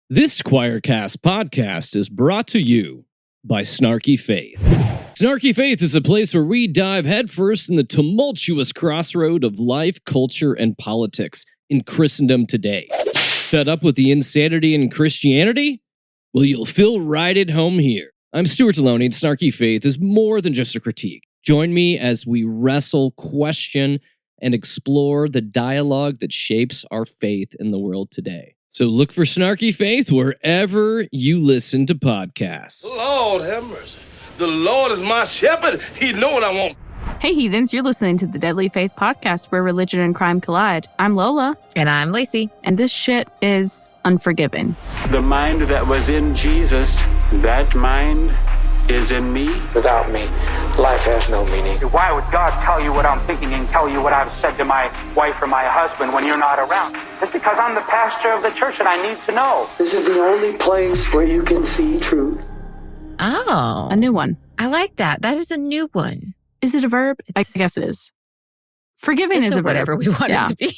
This Choircast podcast is brought to you by Snarky Faith. Snarky Faith is a place where we dive headfirst in the tumultuous crossroad of life, culture, and politics in Christendom today. Fed up with the insanity in Christianity? Well, you'll feel right at home here. I'm Stuart Deloney, and Snarky Faith is more than just a critique. Join me as we wrestle, question, and explore the dialogue that shapes our faith in the world today. So look for Snarky Faith wherever you listen to podcasts. Lord have mercy. The Lord is my shepherd. He knows what I want. Hey, heathens, you're listening to the Deadly Faith podcast where religion and crime collide. I'm Lola. And I'm Lacey. And this shit is Unforgiven. The mind that was in Jesus, that mind is in me. Without me, life has no meaning. Why would God tell you what I'm thinking and tell you what I've said to my wife or my husband when you're not around? It's because I'm the pastor of the church and I need to know. This is the only place where you can see truth. Oh. A new one. I like that. That is a new one. Is it a verb? I guess it is. Forgiving is a verb. Whatever we want it to be.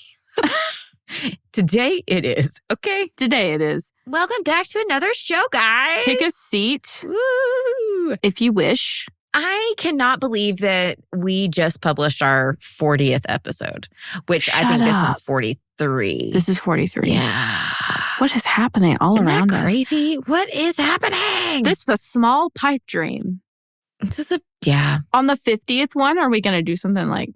Today it is. Okay. Today it is. Welcome back to another show, guys. Take a seat. Woo. If you wish. I cannot believe that we just published our 40th episode, which I think this one's 43. This is 43. Yeah. What is happening all around us? Isn't that crazy? What is happening? This is a small pipe dream. This is yeah. On the 50th one, are we going to do something like...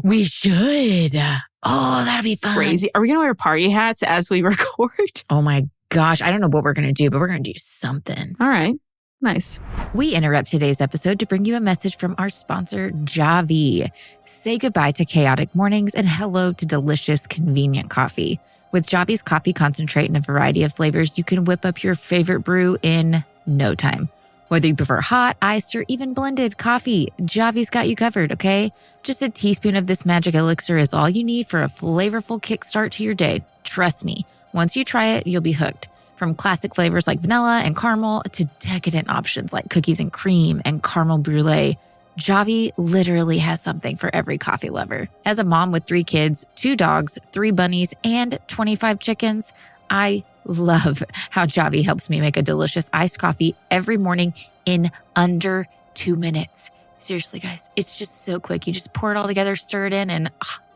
We should. Oh, that'll be fun. Crazy. Are we going to wear party hats as we record? Oh my gosh. I don't know what we're going to do, but we're going to do something. All right. Nice. We interrupt today's episode to bring you a message from our sponsor, Javi. Say goodbye to chaotic mornings and hello to delicious, convenient coffee. With Javi's coffee concentrate in a variety of flavors, you can whip up your favorite brew in no time. Whether you prefer hot, iced, or even blended coffee, Javi's got you covered, okay? Just a teaspoon of this magic elixir is all you need for a flavorful kickstart to your day. Trust me, once you try it, you'll be hooked. From classic flavors like vanilla and caramel to decadent options like cookies and cream and caramel brulee, Javi literally has something for every coffee lover. As a mom with 3 kids, 2 dogs, 3 bunnies, and 25 chickens, I love how Javi helps me make a delicious iced coffee every morning in under 2 minutes. Seriously, guys, it's just so quick. You just pour it all together, stir it in, and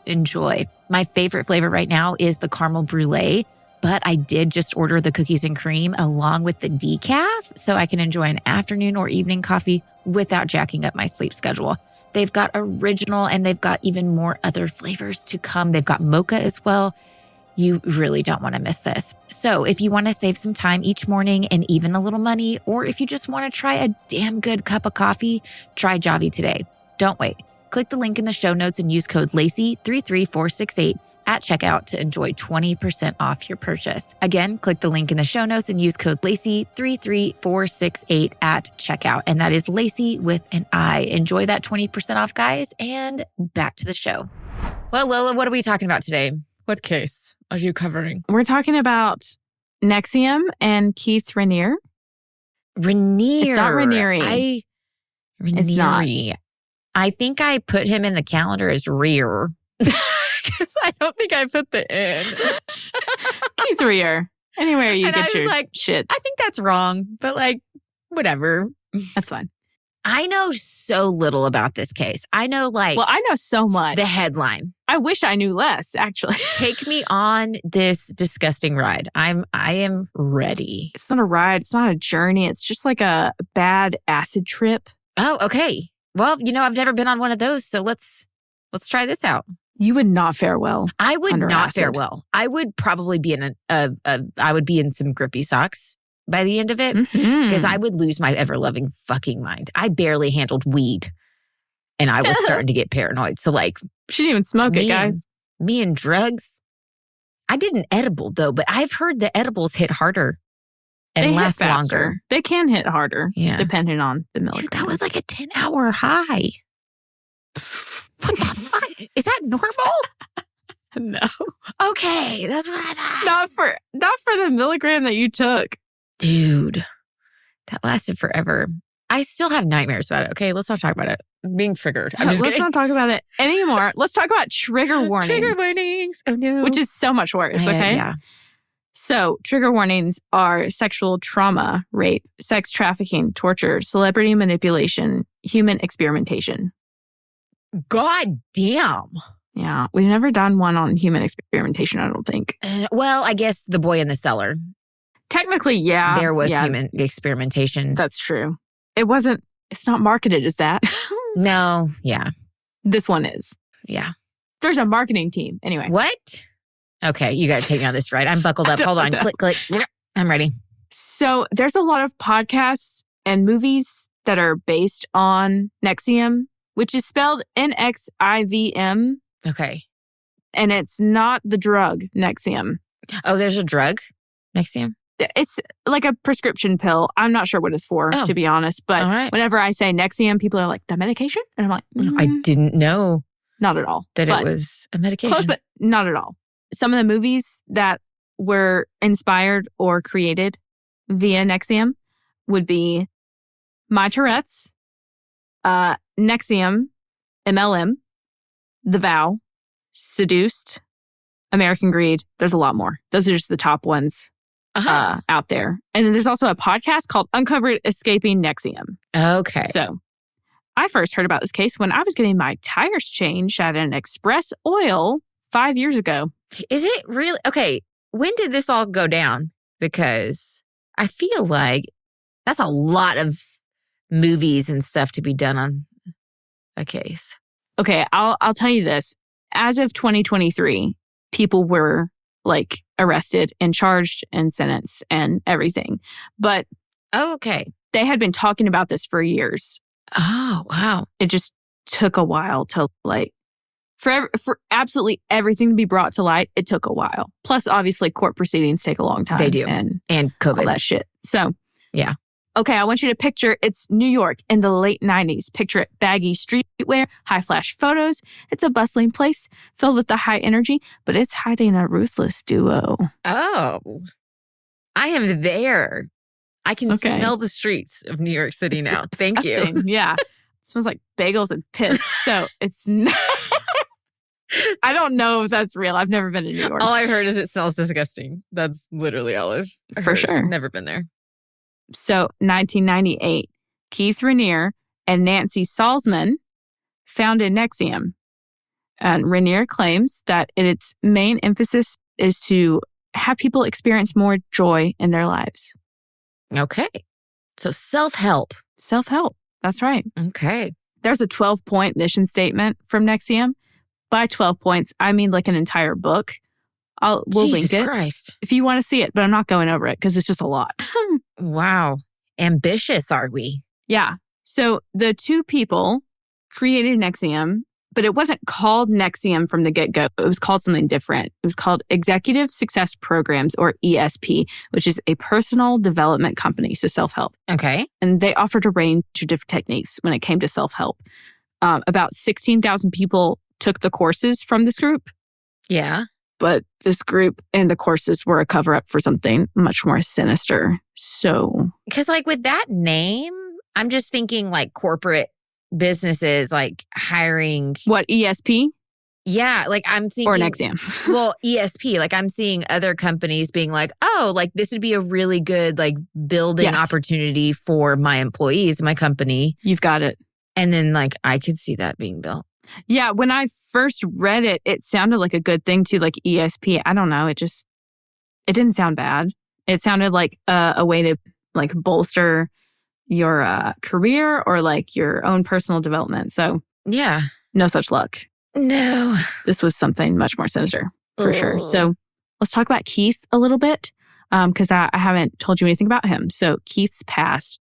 enjoy. My favorite flavor right now is the caramel brulee, but I did just order the cookies and cream along with the decaf so I can enjoy an afternoon or evening coffee without jacking up my sleep schedule. They've got original and they've got even more other flavors to come. They've got mocha as well. You really don't want to miss this. So if you want to save some time each morning and even a little money, or if you just want to try a damn good cup of coffee, try Javi today. Don't wait. Click the link in the show notes and use code LACEY33468 at checkout to enjoy 20% off your purchase. Again, click the link in the show notes and use code LACEY33468 at checkout. And that is Lacey with an I. Enjoy that 20% off, guys, and back to the show. Well, Lola, what are we talking about today? What case are you covering? We're talking about NXIVM and Keith Raniere. Raniere. It's not Raniere. Raniere. It's not. I think I put him in the calendar as Rear. Because I don't think I put the N. Keith Raniere. Anywhere you get your shits. I think that's wrong, but whatever. That's fine. I know so little about this case. I know Well, I know so much. The headline. I wish I knew less, actually. Take me on this disgusting ride. I am ready. It's not a ride. It's not a journey. It's just like a bad acid trip. Oh, okay. Well, I've never been on one of those, so let's try this out. You would not fare well. I would not acid. fare well. I would probably be in I would be in some grippy socks by the end of it because I would lose my ever-loving fucking mind. I barely handled weed and I was starting to get paranoid. So she didn't even smoke it, guys. Me and drugs. I did an edible though, but I've heard the edibles hit harder and they last hit faster. Longer. They can hit harder, yeah, depending on the milligrams. Dude, that was like a 10-hour high. What the fuck? Is that normal? No. Okay, that's what I thought. Not for the milligram that you took. Dude, that lasted forever. I still have nightmares about it. Okay, let's not talk about it. I'm being triggered. Let's not talk about it anymore. Let's talk about trigger warnings. Trigger warnings. Oh no. Which is so much worse, okay? Yeah. So, trigger warnings are sexual trauma, rape, sex trafficking, torture, celebrity manipulation, human experimentation. God damn. Yeah, we've never done one on human experimentation, I don't think. Well, I guess The Boy in the Cellar. Technically, yeah. There was human experimentation. That's true. It's not marketed as that. No, yeah. This one is. Yeah. There's a marketing team. Anyway. What? Okay, you got to take me on this ride. I'm buckled up. Hold on. Click, click. I'm ready. So there's a lot of podcasts and movies that are based on NXIVM, which is spelled NXIVM. Okay. And it's not the drug NXIVM. Oh, there's a drug? NXIVM? It's like a prescription pill. I'm not sure what it's for, to be honest. But whenever I say NXIVM, people are like, the medication? And I'm like, I didn't know. Not at all. That it was a medication. Close, but not at all. Some of the movies that were inspired or created via NXIVM would be My Tourette's, NXIVM, MLM, The Vow, Seduced, American Greed. There's a lot more. Those are just the top ones out there. And then there's also a podcast called Uncovered Escaping NXIVM. Okay. So I first heard about this case when I was getting my tires changed at an Express Oil 5 years ago. Is it really? Okay. When did this all go down? Because I feel like that's a lot of movies and stuff to be done on a case. Okay. I'll tell you this. As of 2023, people were like arrested and charged and sentenced and everything. But okay, they had been talking about this for years. Oh, wow. It just took a while to like, for absolutely everything to be brought to light, it took a while. Plus, obviously, court proceedings take a long time. They do. And COVID. All that shit. So, yeah. Okay, I want you to picture it's New York in the late 90s. Picture it baggy streetwear, high flash photos. It's a bustling place filled with the high energy, but it's hiding a ruthless duo. Oh, I am there. I can smell the streets of New York City now. Thank you. Yeah. It smells like bagels and piss. So it's not... I don't know if that's real. I've never been to New York. All I've heard is it smells disgusting. That's literally all I've heard. For sure. Never been there. So 1998, Keith Raniere and Nancy Salzman founded NXIVM. And Raniere claims that its main emphasis is to have people experience more joy in their lives. Okay. So self-help. Self-help. That's right. Okay. There's a 12-point mission statement from NXIVM. By 12 points, I mean like an entire book. We'll link it. Jesus Christ. If you want to see it, but I'm not going over it because it's just a lot. Wow. Ambitious, are we? Yeah. So the two people created NXIVM, but it wasn't called NXIVM from the get-go. It was called something different. It was called Executive Success Programs, or ESP, which is a personal development company, so self-help. Okay. And they offered a range of different techniques when it came to self-help. About 16,000 people took the courses from this group. Yeah. But this group and the courses were a cover-up for something much more sinister. So... Because like with that name, I'm just thinking like corporate businesses like hiring... What, ESP? Yeah, like I'm thinking... Or NXIVM. Well, ESP, like I'm seeing other companies being like, oh, like this would be a really good like building opportunity for my employees, my company. You've got it. And then like I could see that being built. Yeah, when I first read it, it sounded like a good thing too, like ESP. I don't know. It didn't sound bad. It sounded like a way to like bolster your career or like your own personal development. So yeah, no such luck. No. This was something much more sinister for sure. So let's talk about Keith a little bit because I haven't told you anything about him. So Keith's past.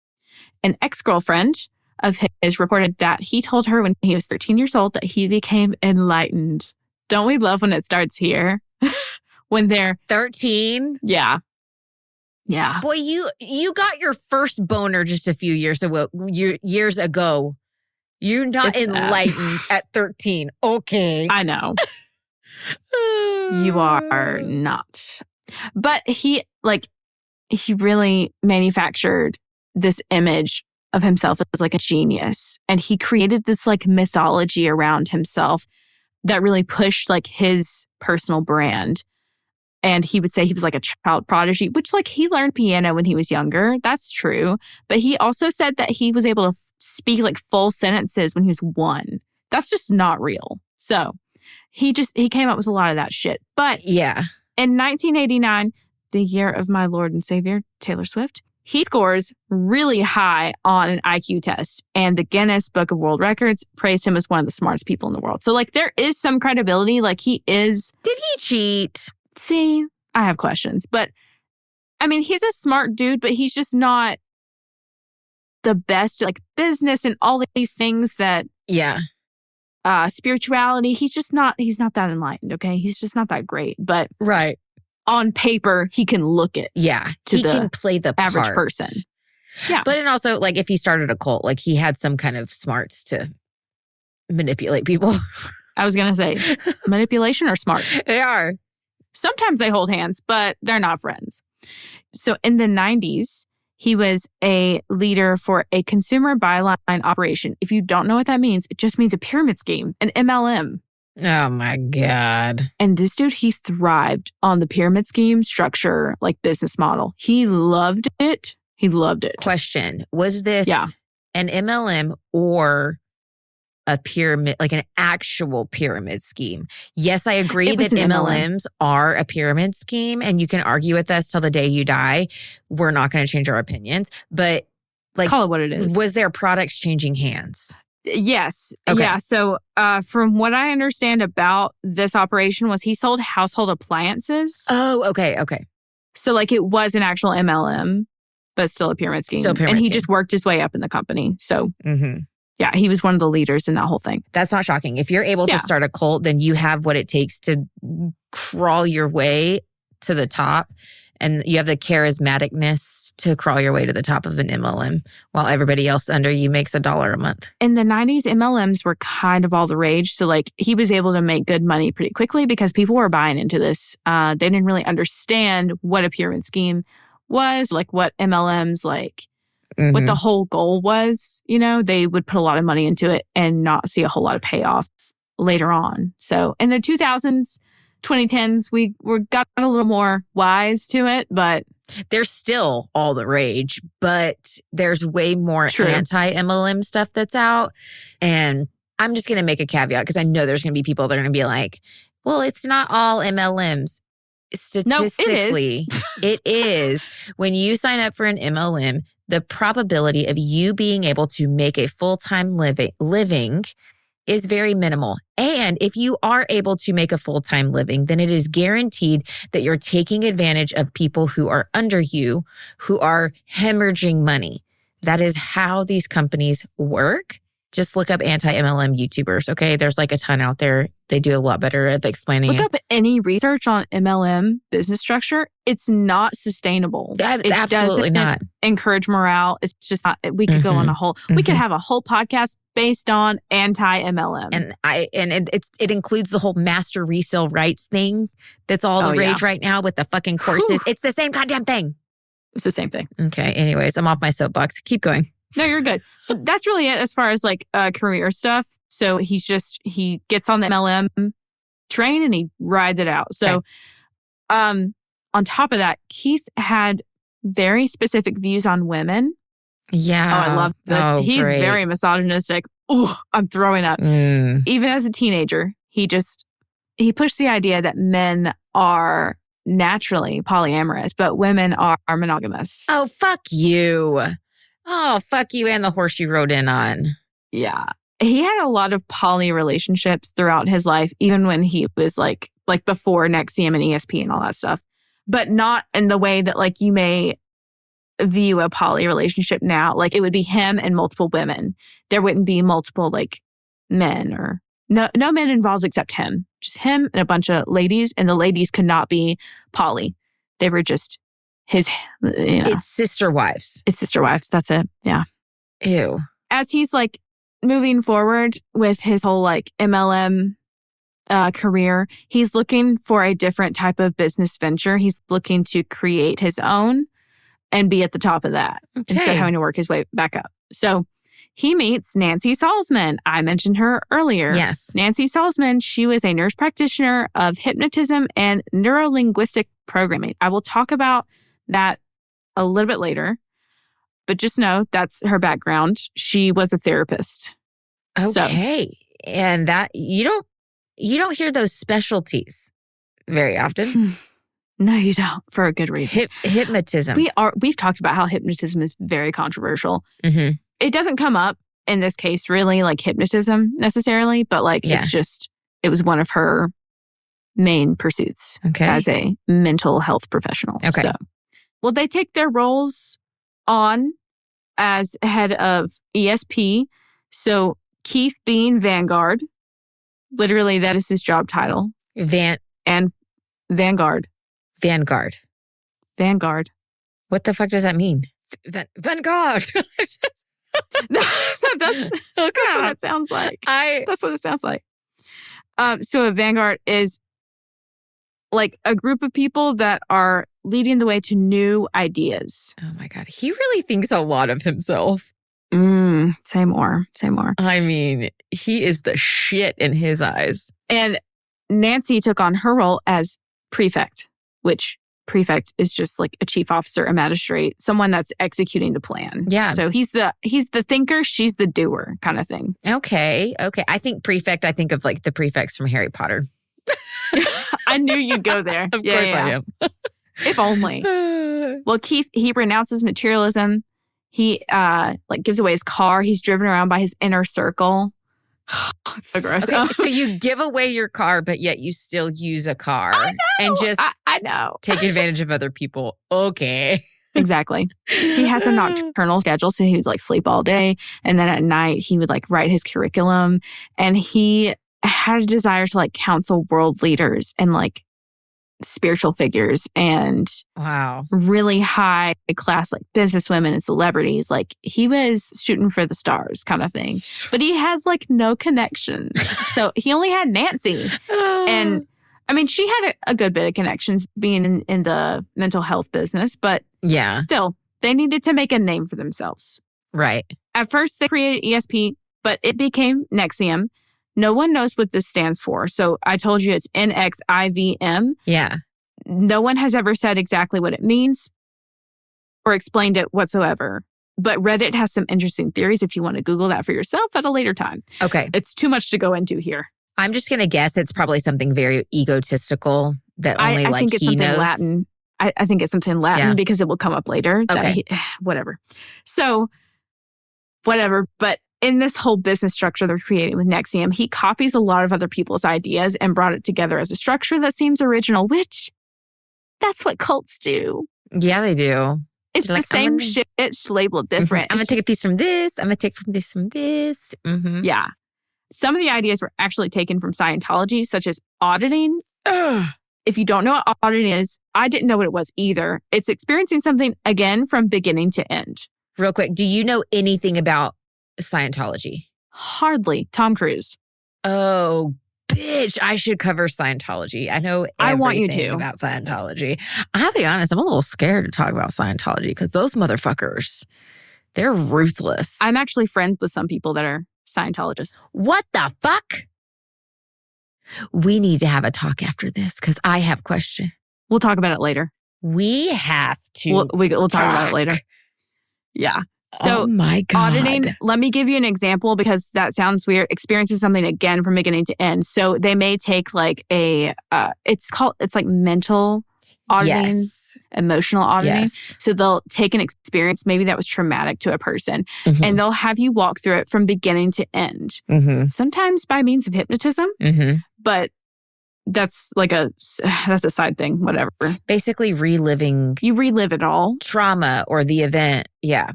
An ex-girlfriend of his reported that he told her when he was 13 years old that he became enlightened. Don't we love when it starts here? When they're 13? Yeah. Yeah. Boy, you got your first boner just a few years ago. You're not enlightened at 13. Okay. I know. You are not. But he really manufactured this image of himself as like a genius. And he created this like mythology around himself that really pushed like his personal brand. And he would say he was like a child prodigy, which like he learned piano when he was younger. That's true. But he also said that he was able to speak like full sentences when he was 1. That's just not real. So he came up with a lot of that shit. But yeah, in 1989, the year of my Lord and Savior, Taylor Swift, he scores really high on an IQ test. And the Guinness Book of World Records praised him as one of the smartest people in the world. So like there is some credibility. Like he is. Did he cheat? See, I have questions. But I mean, he's a smart dude, but he's just not the best, like business and all these things that. Yeah. Spirituality. He's not that enlightened. Okay. He's just not that great. But right. On paper, he can look it. Yeah. He can play the average part. person. Yeah. But and also, like, if he started a cult, like, he had some kind of smarts to manipulate people. I was going to say, manipulation or smart? They are. Sometimes they hold hands, but they're not friends. So in the 90s, he was a leader for a consumer byline operation. If you don't know what that means, it just means a pyramid scheme, an MLM. Oh, my God. And this dude, he thrived on the pyramid scheme structure, like business model. He loved it. He loved it. Question. Was this an MLM or a pyramid, like an actual pyramid scheme? Yes, I agree that MLMs are a pyramid scheme, and you can argue with us till the day you die. We're not going to change our opinions. But like, call it what it is. Was there products changing hands? Yes. Okay. Yeah. So from what I understand about this operation was he sold household appliances. Oh, okay. Okay. So like it was an actual MLM, but still a pyramid scheme. And he just worked his way up in the company. So yeah, he was one of the leaders in that whole thing. That's not shocking. If you're able to start a cult, then you have what it takes to crawl your way to the top. And you have the charismaticness to crawl your way to the top of an MLM while everybody else under you makes $1 a month. In the 90s, MLMs were kind of all the rage. So like he was able to make good money pretty quickly because people were buying into this. They didn't really understand what a pyramid scheme was, like what MLMs, like what the whole goal was. You know, they would put a lot of money into it and not see a whole lot of payoff later on. So in the 2000s, 2010s, we got a little more wise to it, but there's still all the rage, but there's way more anti-MLM stuff that's out. And I'm just going to make a caveat because I know there's going to be people that are going to be like, well, it's not all MLMs. Statistically, no, it is. When you sign up for an MLM, the probability of you being able to make a full-time living is very minimal. And if you are able to make a full-time living, then it is guaranteed that you're taking advantage of people who are under you, who are hemorrhaging money. That is how these companies work. Just look up anti-MLM YouTubers, okay? There's like a ton out there. They do a lot better at explaining Look up any research on MLM business structure. It's not sustainable. It's absolutely not. Encourage morale. It's just not. We could go on a whole. We could have a whole podcast based on anti-MLM. And it includes the whole master resale rights thing. That's all the rage right now with the fucking courses. It's the same goddamn thing. It's the same thing. Okay. Anyways, I'm off my soapbox. Keep going. No, you're good. So that's really it as far as like career stuff. So he gets on the MLM train and he rides it out. So on top of that, Keith had very specific views on women. Yeah. Oh, I love this. Oh, He's great. very misogynistic. Oh, I'm throwing up. Even as a teenager, he pushed the idea that men are naturally polyamorous, but women are monogamous. Oh, fuck you. Oh, fuck you and the horse you rode in on. Yeah. He had a lot of poly relationships throughout his life, even when he was like before NXIVM and ESP and all that stuff, but not in the way that like you may view a poly relationship now. Like it would be him and multiple women. There wouldn't be multiple like men or no men involved except him. Just him and a bunch of ladies, and the ladies could not be poly. They were just his, It's sister wives. It's sister wives. That's it. Yeah. Ew. As he's like moving forward with his whole like MLM career, he's looking for a different type of business venture. He's looking to create his own and be at the top of that instead of having to work his way back up. So he meets Nancy Salzman. I mentioned her earlier. Yes. Nancy Salzman, she was a nurse practitioner of hypnotism and neurolinguistic programming. I will talk about that a little bit later, but just know that's her background. She was a therapist. Okay. And that you don't hear those specialties very often. No, you don't, for a good reason. Hypnotism. We've talked about how hypnotism is very controversial. Mm-hmm. It doesn't come up in this case really like hypnotism necessarily, but like it was one of her main pursuits as a mental health professional. Okay. So, well, they take their roles on as head of ESP. So Keith being Vanguard, literally that is his job title. And Vanguard. Vanguard. What the fuck does that mean? Vanguard. No, that's what it sounds like. That's what it sounds like. So a Vanguard is like a group of people that are leading the way to new ideas. Oh my God. He really thinks a lot of himself. Say more. I mean, he is the shit in his eyes. And Nancy took on her role as prefect, which prefect is just like a chief officer, a magistrate, someone that's executing the plan. Yeah. So he's the thinker, she's the doer kind of thing. Okay. I think prefect, I think of like the prefects from Harry Potter. I knew you'd go there. Of course I am. If only. Well, Keith, he renounces materialism. He gives away his car. He's driven around by his inner circle. It's so gross. Okay, so you give away your car, but yet you still use a car. I know. And just I know. Take advantage of other people. Okay. Exactly. He has a nocturnal schedule, so he would like sleep all day. And then at night, he would like write his curriculum. And he had a desire to like counsel world leaders and like spiritual figures and really high class like businesswomen and celebrities. Like he was shooting for the stars kind of thing, but he had like no connections. So he only had Nancy. And I mean, she had a good bit of connections being in the mental health business, but still they needed to make a name for themselves. Right. At first they created ESP, but it became NXIVM. No one knows what this stands for. So I told you it's NXIVM. Yeah. No one has ever said exactly what it means or explained it whatsoever. But Reddit has some interesting theories if you want to Google that for yourself at a later time. Okay. It's too much to go into here. I'm just going to guess it's probably something very egotistical that only I like think it's he something knows. Latin. I think it's something Latin because it will come up later. Okay. Whatever. So, whatever. But in this whole business structure they're creating with NXIVM, he copies a lot of other people's ideas and brought it together as a structure that seems original, which that's what cults do. Yeah, they do. It's the same shit, labeled different. I'm going to take a piece from this. I'm going to take from this, Mm-hmm. Yeah. Some of the ideas were actually taken from Scientology, such as auditing. If you don't know what auditing is, I didn't know what it was either. It's experiencing something again from beginning to end. Real quick, do you know anything about Scientology? Hardly. Tom Cruise. Oh, bitch. I should cover Scientology. I know everything I want you to. about Scientology. I have to be honest, I'm a little scared to talk about Scientology because those motherfuckers, they're ruthless. I'm actually friends with some people that are Scientologists. What the fuck? We need to have a talk after this because I have a question. We'll talk about it later. We have to. We'll talk about it later. Yeah. So, oh my God. Auditing, let me give you an example because that sounds weird. Experiencing something again from beginning to end. So they may take like it's like mental auditing, emotional auditing. Yes. So they'll take an experience, maybe that was traumatic to a person, and they'll have you walk through it from beginning to end. Mm-hmm. Sometimes by means of hypnotism, but that's a side thing, whatever. Basically reliving. You relive it all. Trauma or the event. Yeah.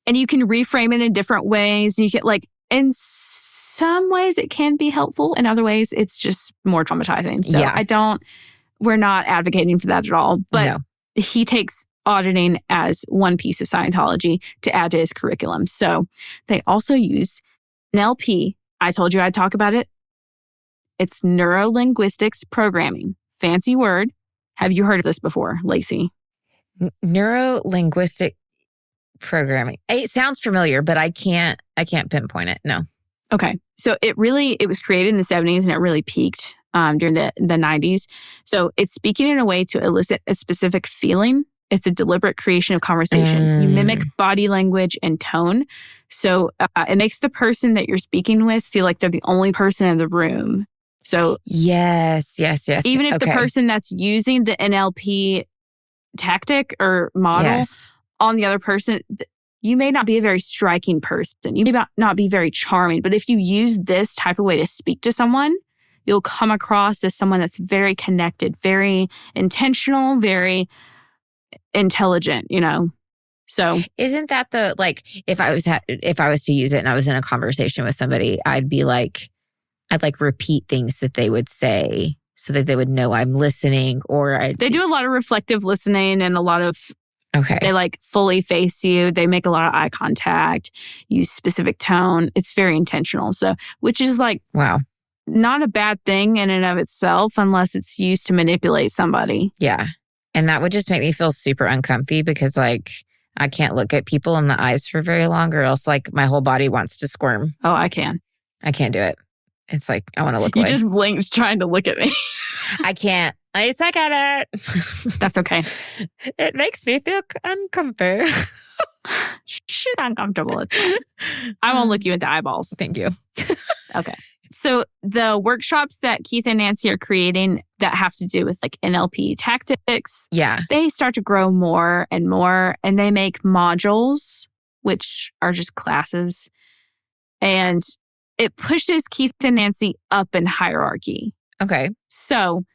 And you can reframe it in different ways. You get like, in some ways it can be helpful. In other ways, it's just more traumatizing. So we're not advocating for that at all. But he takes auditing as one piece of Scientology to add to his curriculum. So they also use NLP. I told you I'd talk about it. It's neuro-linguistics programming. Fancy word. Have you heard of this before, Lacey? Neuro-linguistic. programming? It sounds familiar, but I can't pinpoint it. No. Okay. So it was created in the 70s and it really peaked during the 90s. So it's speaking in a way to elicit a specific feeling. It's a deliberate creation of conversation. You mimic body language and tone. So it makes the person that you're speaking with feel like they're the only person in the room. So yes. Even if the person that's using the NLP tactic or model on the other person, you may not be a very striking person. You may not be very charming, but if you use this type of way to speak to someone, you'll come across as someone that's very connected, very intentional, very intelligent, So isn't that if I was to use it and I was in a conversation with somebody, I'd repeat things that they would say so that they would know I'm listening, they do a lot of reflective listening and a lot of they fully face you. They make a lot of eye contact, use specific tone. It's very intentional. So, which is wow, not a bad thing in and of itself unless it's used to manipulate somebody. Yeah. And that would just make me feel super uncomfy because I can't look at people in the eyes for very long or else my whole body wants to squirm. Oh, I can. I can't do it. It's I want to look away. You just blinked trying to look at me. I can't. I suck at it. That's okay. It makes me feel uncomfortable. She's uncomfortable. It's fine. I won't look you in the eyeballs. Thank you. Okay. So the workshops that Keith and Nancy are creating that have to do with NLP tactics, they start to grow more and more, and they make modules, which are just classes. And it pushes Keith and Nancy up in hierarchy. Okay. So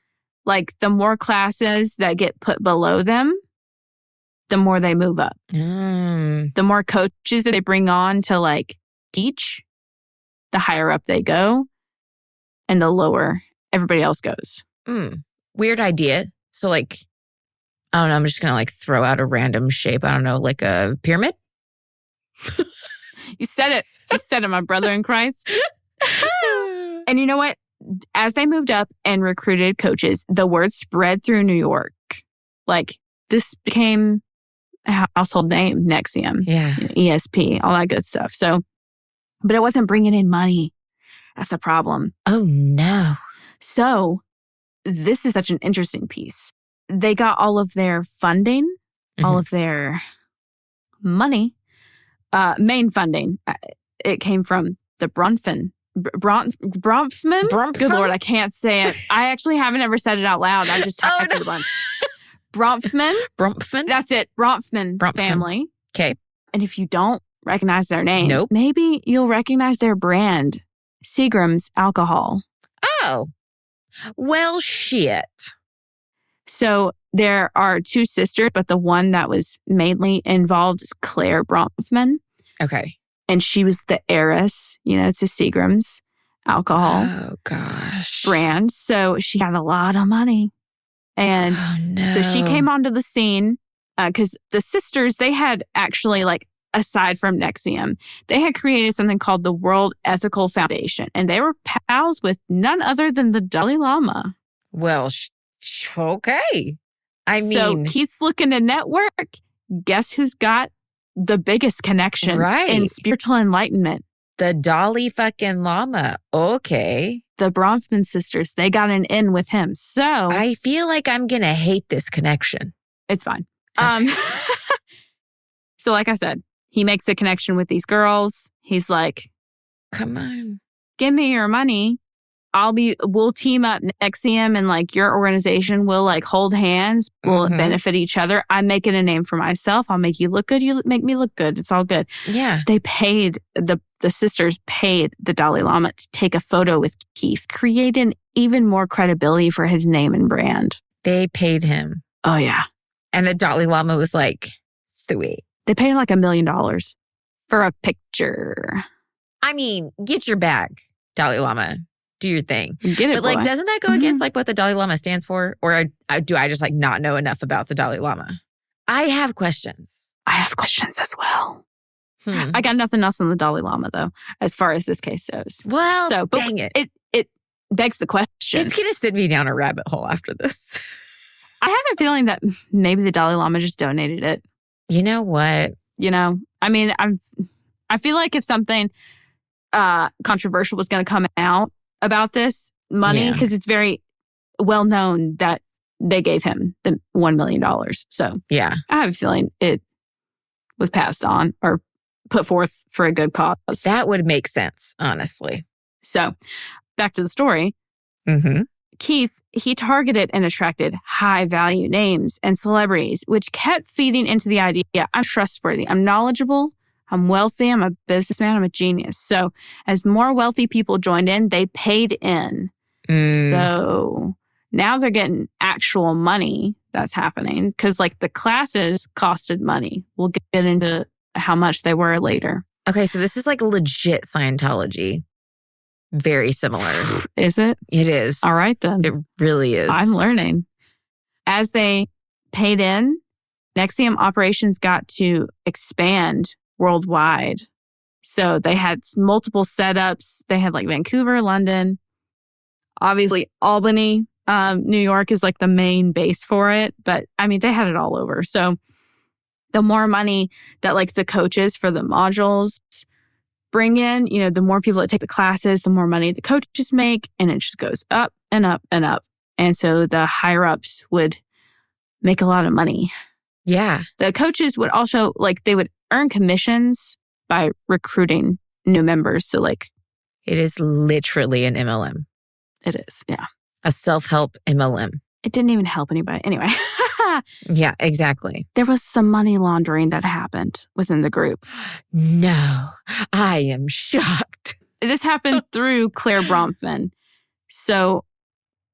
the more classes that get put below them, the more they move up. The more coaches that they bring on to teach, the higher up they go and the lower everybody else goes. Weird idea. So I don't know, I'm just going to throw out a random shape. I don't know, like a pyramid? You said it. You said it, my brother in Christ. And you know what? As they moved up and recruited coaches, the word spread through New York. This became a household name, NXIVM, ESP, all that good stuff. So, but it wasn't bringing in money. That's the problem. Oh, no. So this is such an interesting piece. They got all of their funding, all of their money, main funding. It came from the Bronfman. Good Lord, I can't say it. I actually haven't ever said it out loud. I just typed it a bunch. Bronfman. That's it. Bronfman family. Okay. And if you don't recognize their name, nope, maybe you'll recognize their brand, Seagram's Alcohol. Oh, well, shit. So there are two sisters, but the one that was mainly involved is Claire Bronfman. Okay. And she was the heiress, to Seagram's Alcohol brand. So she had a lot of money. And so she came onto the scene because the sisters, they had actually aside from NXIVM, they had created something called the World Ethical Foundation. And they were pals with none other than the Dalai Lama. Well, okay. So Keith's looking to network. Guess who's got the biggest connection in spiritual enlightenment? The Dalai fucking Lama. Okay. The Bronfman sisters, they got an in with him. So I feel like I'm going to hate this connection. It's fine. Okay. So like I said, he makes a connection with these girls. He's like, come on, give me your money. We'll team up NXIVM and your organization will hold hands. We'll benefit each other. I'm making a name for myself. I'll make you look good. You make me look good. It's all good. Yeah. They paid, the sisters paid the Dalai Lama to take a photo with Keith, creating even more credibility for his name and brand. They paid him. Oh, yeah. And the Dalai Lama was sweet. They paid him $1 million for a picture. I mean, get your bag, Dalai Lama. Do your thing. Get it, but doesn't that go against what the Dalai Lama stands for? Or do I just not know enough about the Dalai Lama? I have questions. I have questions as well. I got nothing else on the Dalai Lama though, as far as this case goes. Well, dang it. It begs the question. It's going to send me down a rabbit hole after this. I have a feeling that maybe the Dalai Lama just donated it. You know what? You know, I mean, I feel like if something controversial was going to come out about this money, because it's very well known that they gave him the $1 million. So Yeah. I have a feeling it was passed on or put forth for a good cause. That would make sense, honestly. So back to the story. Mm-hmm. Keith, he targeted and attracted high-value names and celebrities, which kept feeding into the idea, I'm trustworthy, I'm knowledgeable, I'm wealthy, I'm a businessman, I'm a genius. So as more wealthy people joined in, they paid in. So now they're getting actual money that's happening because like the classes costed money. We'll get into how much they were later. Okay, so this is like legit Scientology. Very similar. Is it? It is. All right, then. It really is. I'm learning. As they paid in, NXIVM operations got to expand worldwide. So they had multiple setups. They had like Vancouver, London, obviously Albany, New York is like the main base for it. But I mean, they had it all over. So the more money that like the coaches for the modules bring in, you know, the more people that take the classes, the more money the coaches make, and it just goes up and up and up. And so the higher ups would make a lot of money. Yeah. The coaches would also, like, they would earn commissions by recruiting new members. So, like, It is literally an MLM. it is, yeah. A self-help MLM. It didn't even help anybody. Anyway, Yeah, exactly. there was some money laundering that happened within the group. No, I am shocked. This happened through Claire Bronfman. So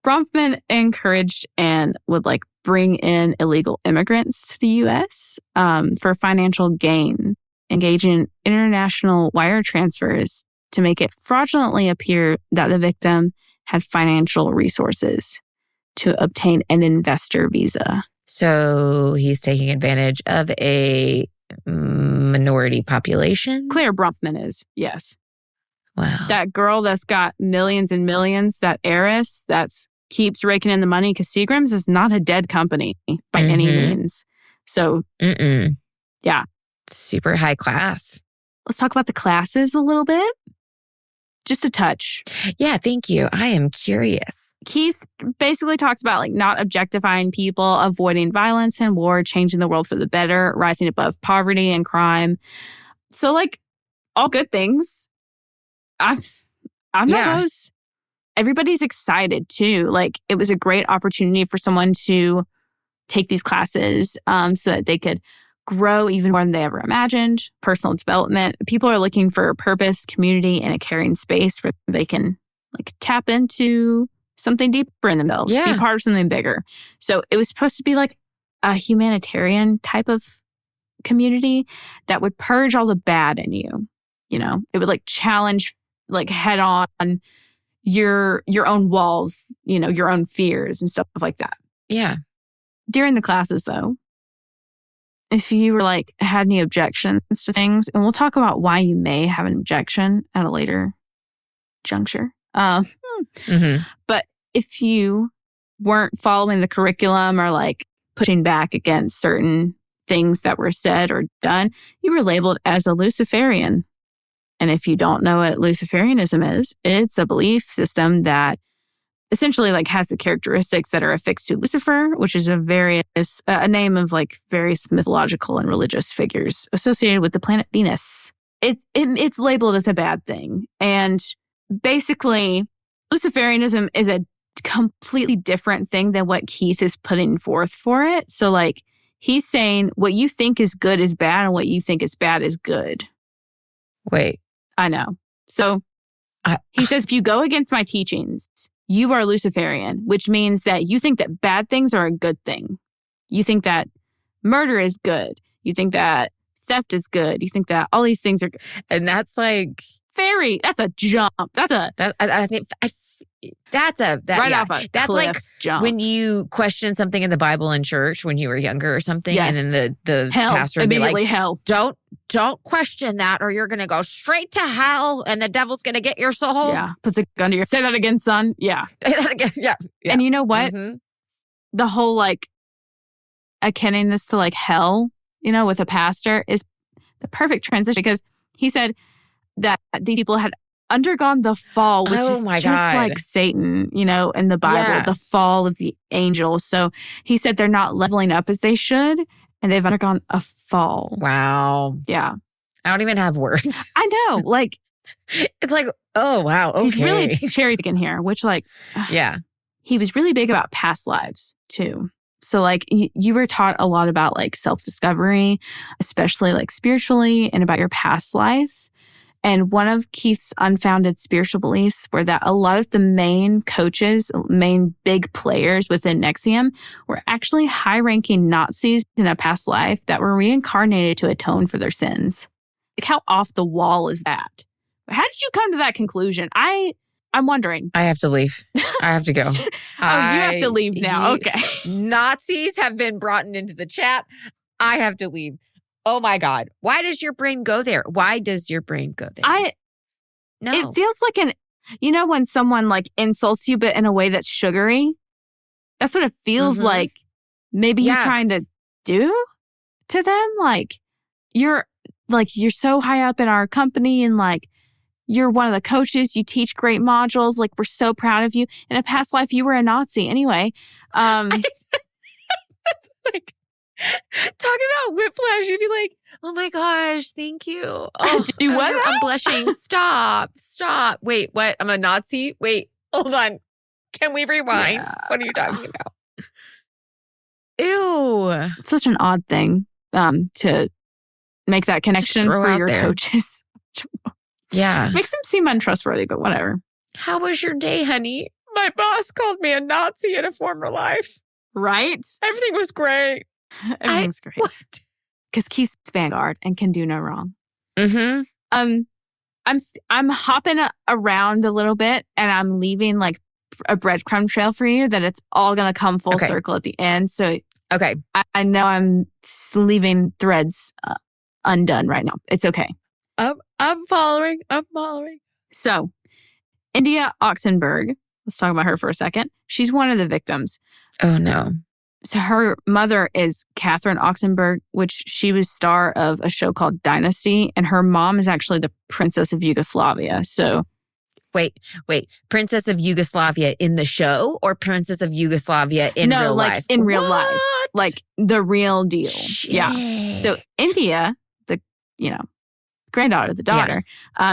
Bronfman encouraged and would like bring in illegal immigrants to the U.S. For financial gain, engaging in international wire transfers to make it fraudulently appear that the victim had financial resources to obtain an investor visa. So he's taking advantage of a minority population? Claire Bronfman is, yes. Wow. That girl that's got millions and millions, that heiress that's keeps raking in the money, because Seagram's is not a dead company by any means. So, yeah. Super high class. Let's talk about the classes a little bit. Just a touch. Yeah, thank you. I am curious. Keith basically talks about like not objectifying people, avoiding violence and war, changing the world for the better, rising above poverty and crime. So like all good things. I'm not those. Everybody's excited too. Like it was a great opportunity for someone to take these classes so that they could grow even more than they ever imagined. Personal development. People are looking for purpose, community, and a caring space where they can like tap into something deeper in themselves, be part of something bigger. So it was supposed to be like a humanitarian type of community that would purge all the bad in you. You know, it would like challenge like head on your own walls, you know, your own fears and stuff like that. Yeah. During the classes though, if you were like had any objections to things, and we'll talk about why you may have an objection at a later juncture. But if you weren't following the curriculum or like pushing back against certain things that were said or done, you were labeled as a Luciferian. And if you don't know what Luciferianism is, it's a belief system that essentially like has the characteristics that are affixed to Lucifer, which is a name of like various mythological and religious figures associated with the planet Venus. It's labeled as a bad thing. And basically, Luciferianism is a completely different thing than what Keith is putting forth for it. So like he's saying what you think is good is bad and what you think is bad is good. Wait. I know. So he says, if you go against my teachings, you are Luciferian, which means that you think that bad things are a good thing. You think that murder is good. You think that theft is good. You think that all these things are good. And that's like... that's a jump. That's a like jump. When you question something in the Bible in church when you were younger or something, yes. and then the hell, pastor would be like, hell. Don't question that, or you're gonna go straight to hell, and the devil's gonna get your soul. Yeah, puts a gun to your. Say that again, son. Yeah, say that again. Yeah. And you know what? The whole like akinning this to like hell, you know, with a pastor is the perfect transition because he said that these people had undergone the fall, which is just like Satan, you know, in the Bible, the fall of the angels. So he said they're not leveling up as they should, and they've undergone a fall. Wow. Yeah. I don't even have words. I know. Like, it's like, oh, wow. Okay. He's really cherry picking here, which like, yeah. He was really big about past lives too. So like you were taught a lot about like self-discovery, especially like spiritually and about your past life. And one of Keith's unfounded spiritual beliefs were that a lot of the main coaches, main big players within NXIVM were actually high-ranking Nazis in a past life that were reincarnated to atone for their sins. Like, how off the wall is that? How did you come to that conclusion? I'm wondering. I have to leave. I have to go. You have to leave now. Okay. Nazis have been brought into the chat. I have to leave. Oh my God. Why does your brain go there? Why does your brain go there? No. It feels like when someone like insults you, but in a way that's sugary. That's what it feels like. Maybe he's trying to do to them. Like you're so high up in our company and like you're one of the coaches. You teach great modules. Like we're so proud of you. In a past life, you were a Nazi. Anyway, that's like. Talk about whiplash. You'd be like, oh my gosh, thank you. Oh, do what? I'm blushing. Stop. Wait, what? I'm a Nazi? Wait, hold on. Can we rewind? Yeah. What are you talking about? Ew. It's such an odd thing to make that connection for your coaches. Yeah. Makes them seem untrustworthy, but whatever. How was your day, honey? My boss called me a Nazi in a former life. Right? Everything was great. Everything's great. What? Because Keith's Vanguard and can do no wrong. Mm-hmm. I'm hopping around a little bit and I'm leaving like a breadcrumb trail for you that it's all going to come full circle at the end. So I know I'm leaving threads undone right now. It's okay. I'm following. So India Oxenburg, let's talk about her for a second. She's one of the victims. Oh no. So her mother is Catherine Oxenburg, which she was star of a show called Dynasty. And her mom is actually the Princess of Yugoslavia. So wait. Princess of Yugoslavia in the show or Princess of Yugoslavia in real life? In real life. Like the real deal. Shit. Yeah. So India, the, granddaughter, the daughter,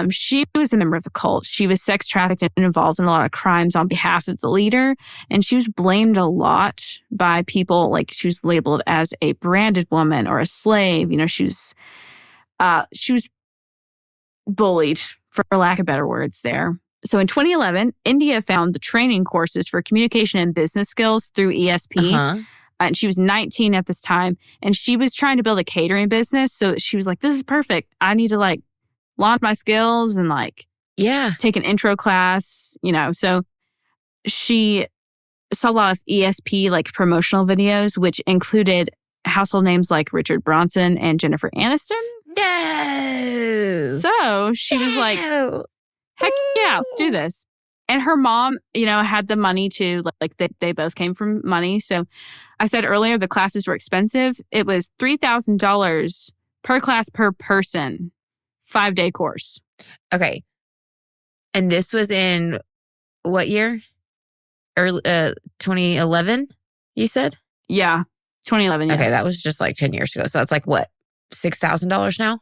she was a member of the cult. She was sex trafficked and involved in a lot of crimes on behalf of the leader. And she was blamed a lot by people. Like she was labeled as a branded woman or a slave. She was bullied, for lack of better words there. So in 2011, India found the training courses for communication and business skills through ESP. And she was 19 at this time. And she was trying to build a catering business. So she was like, this is perfect. I need to like launch my skills and like take an intro class, So she saw a lot of ESP like promotional videos, which included household names like Richard Branson and Jennifer Aniston. No. So she was like, heck yeah, let's do this. And her mom, had the money to, like, they both came from money. So I said earlier, the classes were expensive. It was $3,000 per class per person, 5-day course. Okay. And this was in what year? Early 2011, you said? Yeah, 2011, yes. Okay, that was just like 10 years ago. So that's like what, $6,000 now?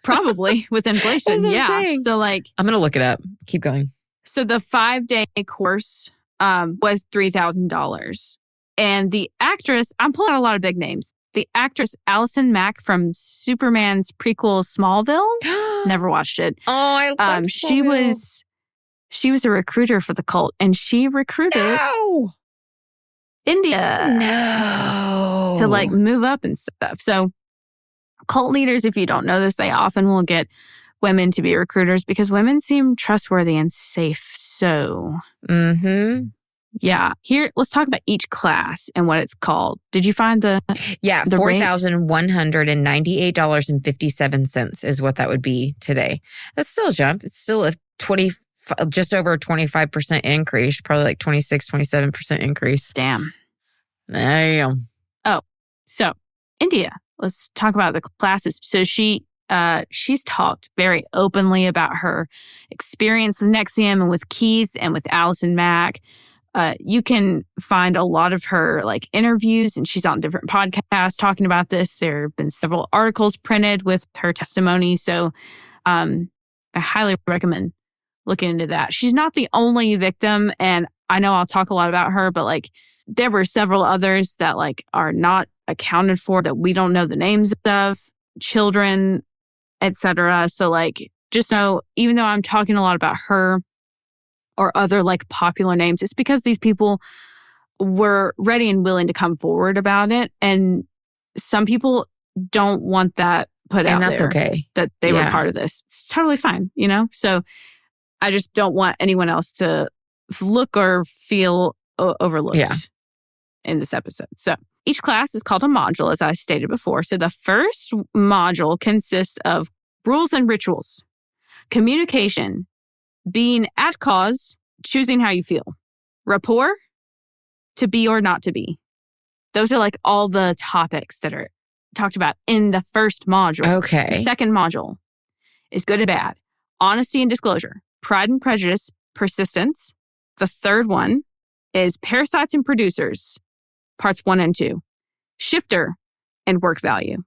Probably with inflation. Yeah. So like, I'm going to look it up. Keep going. So the 5-day course was $3,000. And the actress, I'm pulling out a lot of big names. The actress Allison Mack from Superman's prequel Smallville. Never watched it. Oh, I love Smallville. She was a recruiter for the cult and she recruited India to like move up and stuff. So cult leaders, if you don't know this, they often will get women to be recruiters because women seem trustworthy and safe. So, yeah. Here, let's talk about each class and what it's called. Did you find the $4,198.57 is what that would be today. That's still a jump. It's still a just over a 25% increase, probably like 26-27% increase. Damn. There you go. Oh, so India let's talk about the classes. So she's talked very openly about her experience with NXIVM and with Keith and with Allison Mack. You can find a lot of her like interviews, and she's on different podcasts talking about this. There have been several articles printed with her testimony. So I highly recommend looking into that. She's not the only victim, and I know I'll talk a lot about her, but like there were several others that like are not accounted for that we don't know the names of, children, etc. So like just know, even though I'm talking a lot about her or other like popular names, it's because these people were ready and willing to come forward about it. And some people don't want that put out there. And that's okay. That they were part of this. It's totally fine, you know? So I just don't want anyone else to look or feel overlooked in this episode. So each class is called a module, as I stated before. So the first module consists of rules and rituals, communication, being at cause, choosing how you feel, rapport, to be or not to be. Those are like all the topics that are talked about in the first module. Okay. The second module is good and bad, honesty and disclosure, pride and prejudice, persistence. The third one is parasites and producers, parts 1 and 2, shifter, and work value.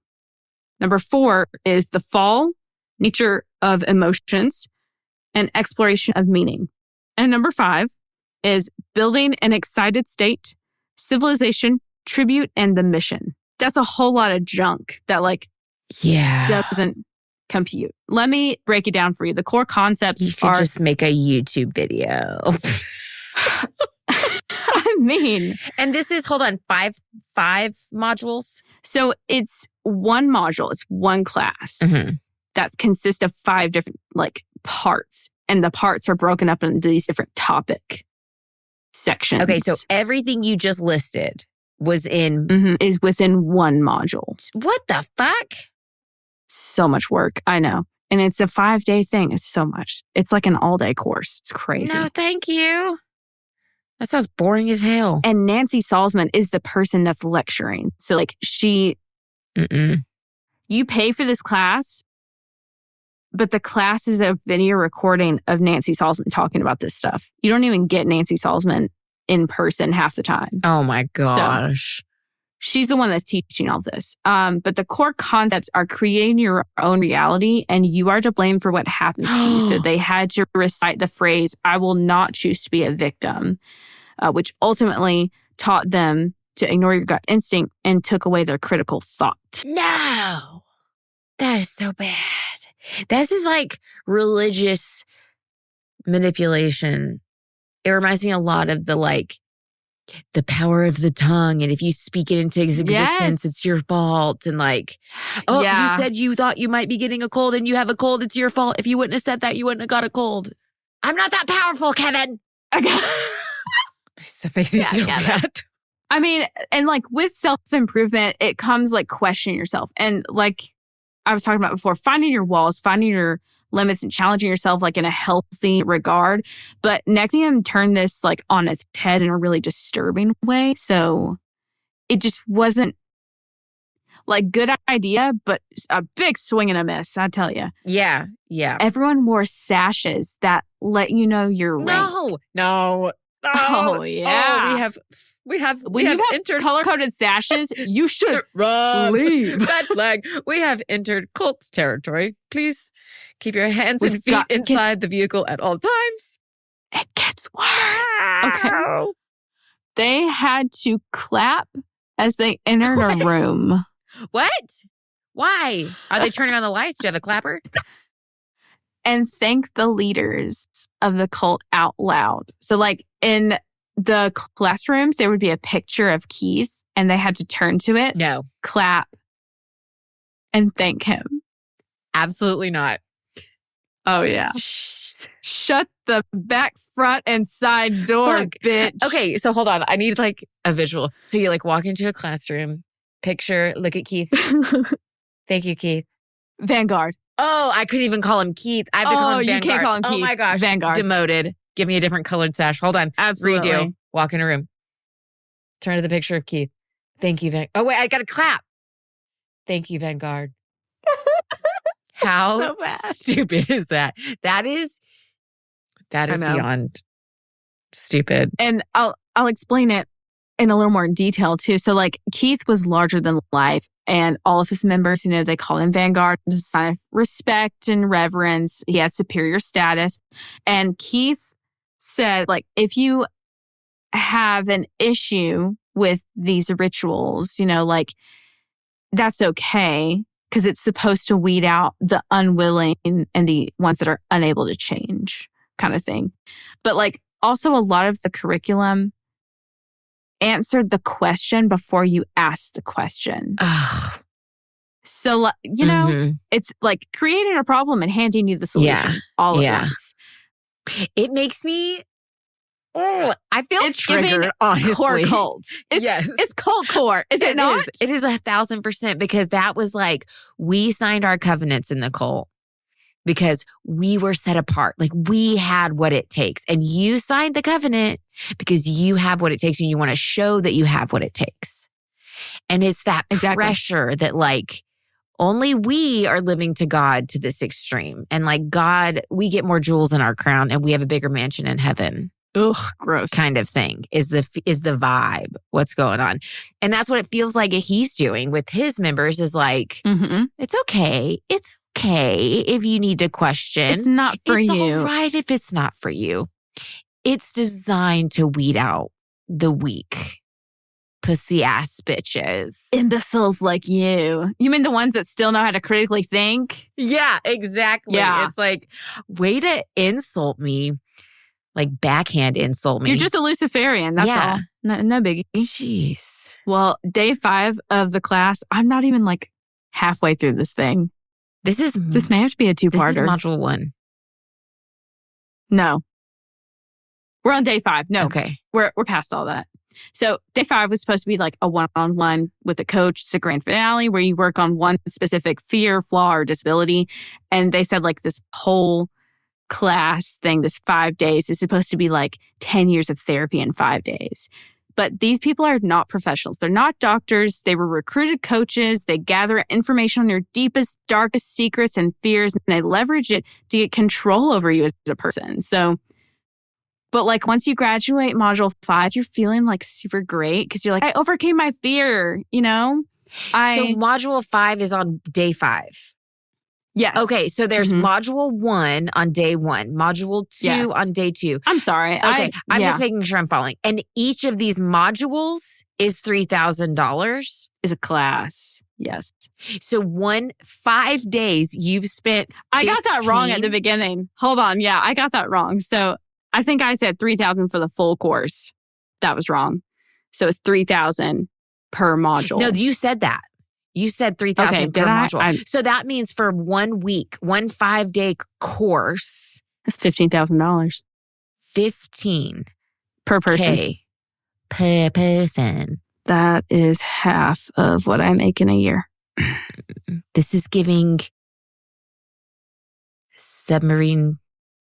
Number 4 is the fall, nature of emotions, and exploration of meaning. And number 5 is building an excited state, civilization, tribute, and the mission. That's a whole lot of junk that doesn't compute. Let me break it down for you. The core concepts you could just make a YouTube video. I mean, and this is, hold on, five modules? So it's one module. It's one class that consists of 5 different like parts. And the parts are broken up into these different topic sections. Okay, so everything you just listed was in... is within one module. What the fuck? So much work. I know. And it's a 5-day thing. It's so much. It's like an all-day course. It's crazy. No, thank you. That sounds boring as hell. And Nancy Salzman is the person that's lecturing. So like she... You pay for this class, but the class is a video recording of Nancy Salzman talking about this stuff. You don't even get Nancy Salzman in person half the time. Oh my gosh. So she's the one that's teaching all this. But the core concepts are creating your own reality, and you are to blame for what happens to you. So they had to recite the phrase, "I will not choose to be a victim," which ultimately taught them to ignore your gut instinct and took away their critical thought. No, that is so bad. This is like religious manipulation. It reminds me a lot of the power of the tongue. And if you speak it into existence, it's your fault. And you said you thought you might be getting a cold and you have a cold. It's your fault. If you wouldn't have said that, you wouldn't have got a cold. I'm not that powerful, Kevin. Stuff makes me so mad. I mean, and with self-improvement, it comes questioning yourself. And I was talking about before, finding your walls, finding your limits and challenging yourself in a healthy regard. But NXIVM turned this on its head in a really disturbing way. So it just wasn't good idea, but a big swing and a miss, I tell you. Yeah, yeah. Everyone wore sashes that let you know your rank. No. Oh yeah. Oh, we have entered color-coded sashes. You should leave. Red flag. We have entered cult territory. Please keep your hands and feet inside the vehicle at all times. It gets worse. Okay. They had to clap as they entered a room. What? Why? Are they turning on the lights? Do you have a clapper? And thank the leaders of the cult out loud. So in the classrooms, there would be a picture of Keith and they had to turn to it. No. Clap and thank him. Absolutely not. Oh, yeah. Shut the back, front, and side door, bitch. Okay, so hold on. I need a visual. So you walk into a classroom, picture, look at Keith. Thank you, Keith. Vanguard. Oh, I couldn't even call him Keith. I have to call him Vanguard. You can't call him Keith. Oh my gosh. Vanguard. Demoted. Give me a different colored sash. Hold on. Absolutely. Redo. Walk in a room. Turn to the picture of Keith. Thank you, Oh, wait. I got to clap. Thank you, Vanguard. How So bad. stupid is that? That is beyond stupid. And I'll explain it in a little more detail too. So like Keith was larger than life, and all of his members, they call him Vanguard, just sign of respect and reverence. He had superior status. And Keith said, like, if you have an issue with these rituals, like that's okay, because it's supposed to weed out the unwilling and the ones that are unable to change, kind of thing. But like also a lot of the curriculum answered the question before you asked the question. Ugh. So, it's like creating a problem and handing you the solution all at once. It makes me, I feel it's triggered, honestly. Core cult. It's cult core. Is it not? It is 1,000%, because that was like, we signed our covenants in the cult because we were set apart. Like, we had what it takes. And you signed the covenant because you have what it takes and you want to show that you have what it takes. And it's that pressure that like only we are living to God to this extreme. And like God, we get more jewels in our crown and we have a bigger mansion in heaven. Ugh, gross. Kind of thing is the vibe, what's going on. And that's what it feels like he's doing with his members is like, it's okay. It's okay if you need to question. It's not for you. It's all right if it's not for you. It's designed to weed out the weak, pussy ass bitches. Imbeciles like you. You mean the ones that still know how to critically think? Yeah, exactly. Yeah. It's like, way to insult me. Like backhand insult me. You're just a Luciferian. That's all. No biggie. Jeez. Well, day 5 of the class, I'm not even like halfway through this thing. This may have to be a 2-parter. This is module 1. No. We're on day 5. No. Okay. We're past all that. So day 5 was supposed to be like a one-on-one with the coach. It's a grand finale where you work on one specific fear, flaw, or disability. And they said like this whole class thing, this 5 days, is supposed to be like 10 years of therapy in 5 days. But these people are not professionals. They're not doctors. They were recruited coaches. They gather information on your deepest, darkest secrets and fears, and they leverage it to get control over you as a person. So, but like once you graduate module 5, you're feeling like super great because you're like, I overcame my fear, So module 5 is on day 5. Yes. Okay, so there's module 1 on day 1, module 2 on day 2. I'm sorry. Okay, I'm just making sure I'm following. And each of these modules is $3,000? Is a class. Yes. So 5 days you've spent 15? I got that wrong at the beginning. Hold on. Yeah, I got that wrong. So I think I said $3,000 for the full course. That was wrong. So it's $3,000 per module. No, you said that. You said $3,000 per module. So that means for 1 week, 1 5-day course. That's $15,000. 15 per person. K per person. That is half of what I make in a year. This is giving submersible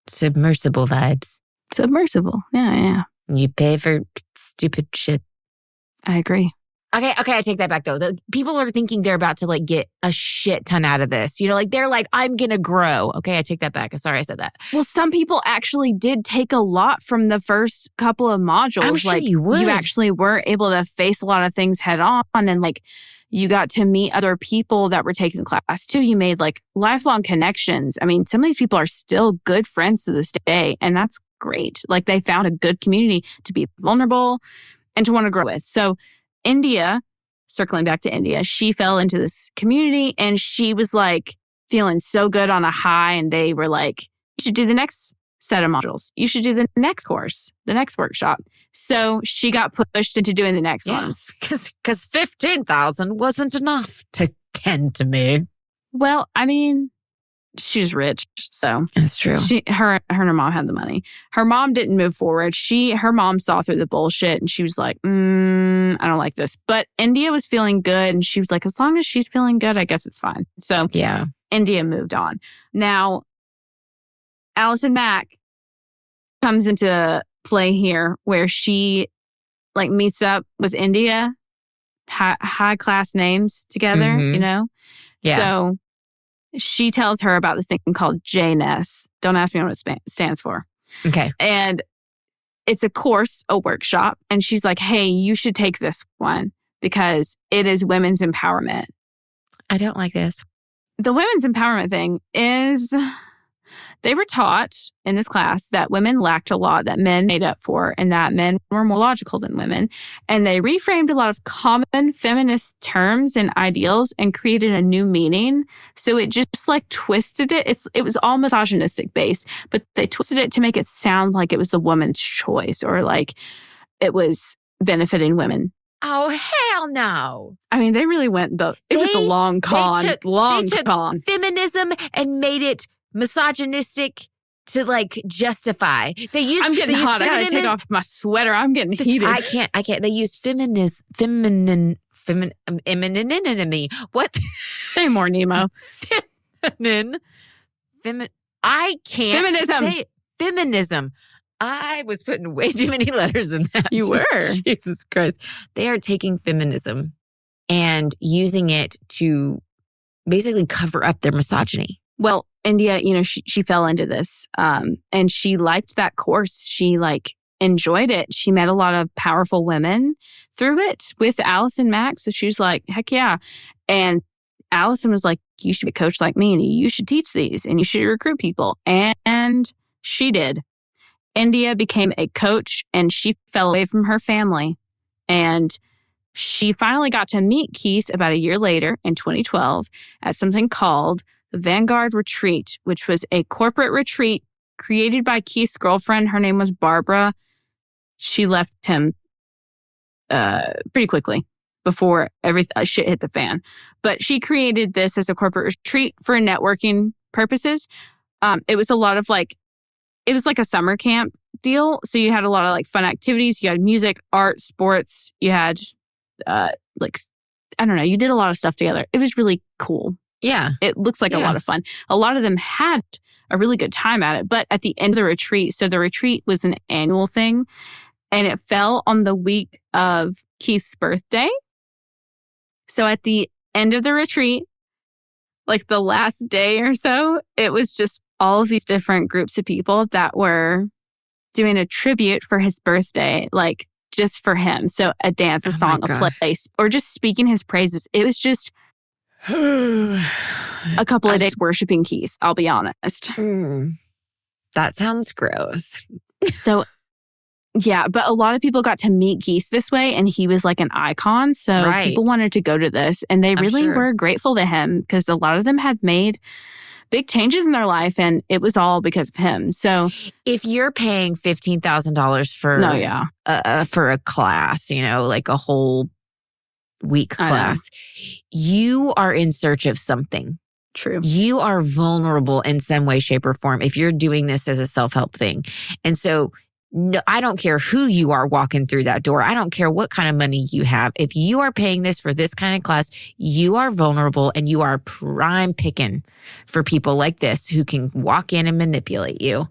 vibes. Submersible. Yeah. You pay for stupid shit. I agree. Okay, I take that back though. The people are thinking they're about to like get a shit ton out of this. They're like, I'm gonna grow. Okay, I take that back. Sorry I said that. Well, some people actually did take a lot from the first couple of modules. I'm sure you would. You actually were able to face a lot of things head on, and like you got to meet other people that were taking the class too. You made like lifelong connections. I mean, some of these people are still good friends to this day, and that's great. Like they found a good community to be vulnerable and to want to grow with. So India, circling back to India, she fell into this community and she was like feeling so good on a high, and they were like, you should do the next set of modules. You should do the next course, the next workshop. So she got pushed into doing the next ones. Because 15,000 wasn't enough to tend to me. Well, I mean, she's rich, so that's true. Her and her mom had the money. Her mom didn't move forward. Her mom saw through the bullshit, and she was like, I don't like this. But India was feeling good, and she was like, as long as she's feeling good, I guess it's fine. So yeah, India moved on. Now, Allison Mack comes into play here, where she like meets up with India high class names together, you know? Yeah. So she tells her about this thing called JNS. Don't ask me what it stands for. Okay. And it's a course, a workshop. And she's like, hey, you should take this one because it is women's empowerment. I don't like this. The women's empowerment thing is they were taught in this class that women lacked a lot that men made up for and that men were more logical than women. And they reframed a lot of common feminist terms and ideals and created a new meaning. So it just like twisted it. It was all misogynistic based, but they twisted it to make it sound like it was the woman's choice or like it was benefiting women. Oh, hell no. I mean, they really went it was the long con. They took feminism and made it misogynistic to like justify. I'm getting hot. I gotta take off my sweater. I'm getting heated. I can't. They use femininity. What? Say more, Nemo. I can't. Feminism. Say feminism. I was putting way too many letters in that. You were. Jesus Christ. They are taking feminism and using it to basically cover up their misogyny. Well, India, you know, she fell into this and she liked that course. She like enjoyed it. She met a lot of powerful women through it with Allison Mack. So she was like, heck yeah. And Allison was like, you should be a coach like me and you should teach these and you should recruit people. And she did. India became a coach and she fell away from her family. And she finally got to meet Keith about a year later in 2012 at something called the Vanguard Retreat, which was a corporate retreat created by Keith's girlfriend. Her name was Barbara. She left him pretty quickly before shit hit the fan. But she created this as a corporate retreat for networking purposes. It was a lot of like, it was like a summer camp deal. So you had a lot of like fun activities. You had music, art, sports. You had like, I don't know, you did a lot of stuff together. It was really cool. Yeah. It looks like a lot of fun. A lot of them had a really good time at it. But at the end of the retreat, so the retreat was an annual thing and it fell on the week of Keith's birthday. So at the end of the retreat, like the last day or so, it was just all of these different groups of people that were doing a tribute for his birthday, like just for him. So a dance, a song, a play, or just speaking his praises. It was just a couple of days worshiping Keith, I'll be honest. That sounds gross. So, yeah, but a lot of people got to meet Keith this way, and he was like an icon. So people wanted to go to this, and they really were grateful to him because a lot of them had made big changes in their life, and it was all because of him. So if you're paying $15,000 for a class, you know, like a whole week class, you are in search of something. True. You are vulnerable in some way, shape, or form if you're doing this as a self-help thing. And so no, I don't care who you are walking through that door. I don't care what kind of money you have. If you are paying this for this kind of class, you are vulnerable and you are prime picking for people like this who can walk in and manipulate you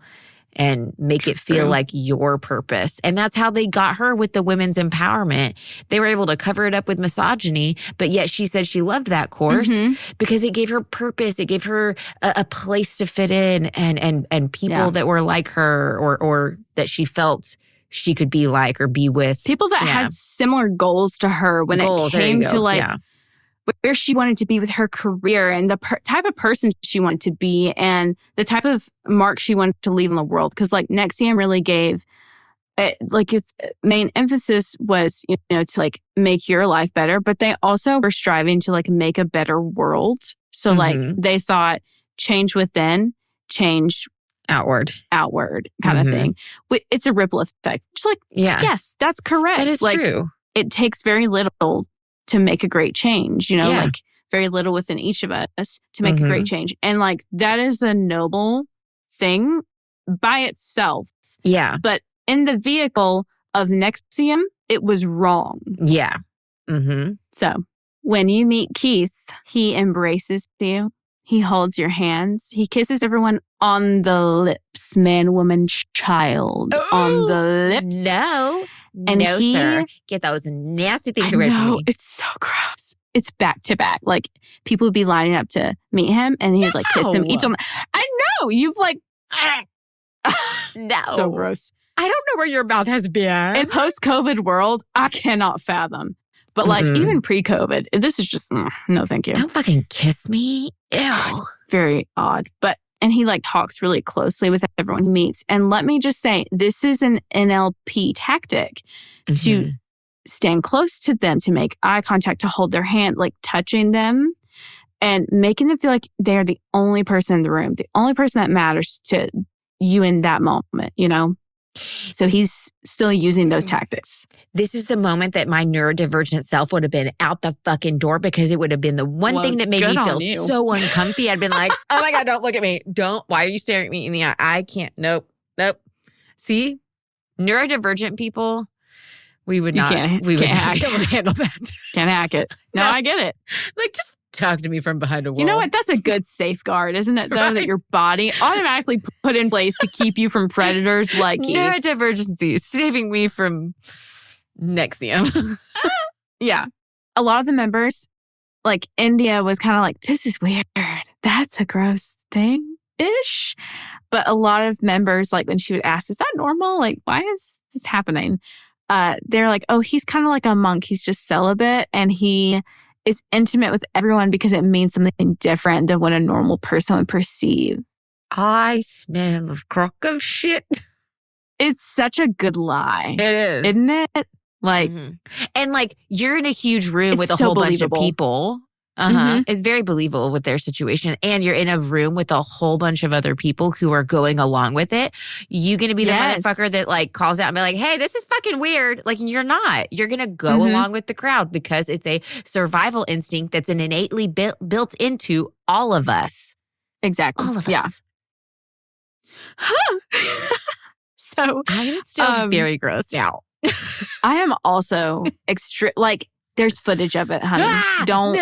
and make it feel like your purpose. And that's how they got her with the women's empowerment. They were able to cover it up with misogyny, but yet she said she loved that course because it gave her purpose. It gave her a place to fit in and people that were like her or that she felt she could be like or be with. People that had similar goals to her when it came to like where she wanted to be with her career and the type of person she wanted to be and the type of mark she wanted to leave in the world. Because like NXIVM really gave it, like its main emphasis was, you know, to like make your life better, but they also were striving to like make a better world. So like they thought change within, change outward kind of thing. It's a ripple effect. Just like, yes, that's correct. That is true. It takes very little to make a great change, you know, like very little within each of us to make a great change. And like, that is a noble thing by itself. Yeah. But in the vehicle of NXIVM, it was wrong. Yeah. So when you meet Keith, he embraces you. He holds your hands. He kisses everyone on the lips, man, woman, child, on the lips. No. And no, sir. Get those nasty things away from me. It's so gross. It's back to back. Like, people would be lining up to meet him, and he'd like kiss them each. I know. You've like... No. So gross. I don't know where your mouth has been. In post-COVID world, I cannot fathom. But like, even pre-COVID, this is just, no, thank you. Don't fucking kiss me. Ew. Very odd. And he like talks really closely with everyone he meets. And let me just say, this is an NLP tactic to stand close to them, to make eye contact, to hold their hand, like touching them and making them feel like they're the only person in the room, the only person that matters to you in that moment, you know? So he's still using those tactics. This is the moment that my neurodivergent self would have been out the fucking door, because it would have been the one thing that made me feel so uncomfy. I'd been like, oh my God, don't look at me. Don't. Why are you staring at me in the eye? I can't. Nope. See? Neurodivergent people, we would not. We would not be able to handle that. Can't hack it. No, I get it. Like, just talk to me from behind a wall. You know what? That's a good safeguard, isn't it, though? Right? That your body automatically put in place to keep you from predators like Keith. Neurodivergency, saving me from NXIVM. Yeah. A lot of the members, like India, was kind of like, this is weird. That's a gross thing-ish. But a lot of members, like when she would ask, is that normal? Like, why is this happening? They're like, oh, he's kind of like a monk. He's just celibate, and he is intimate with everyone because it means something different than what a normal person would perceive. I smell of crock of shit. It's such a good lie. It is. Isn't it? Like, and like, you're in a huge room with a whole bunch of people. It's very believable with their situation. And you're in a room with a whole bunch of other people who are going along with it. You going to be the motherfucker that like calls out and be like, hey, this is fucking weird. Like, you're not. You're going to go along with the crowd because it's a survival instinct that's an innately built into all of us. Exactly. All of us. So I'm still very grossed out. I am also like, there's footage of it, honey. Don't.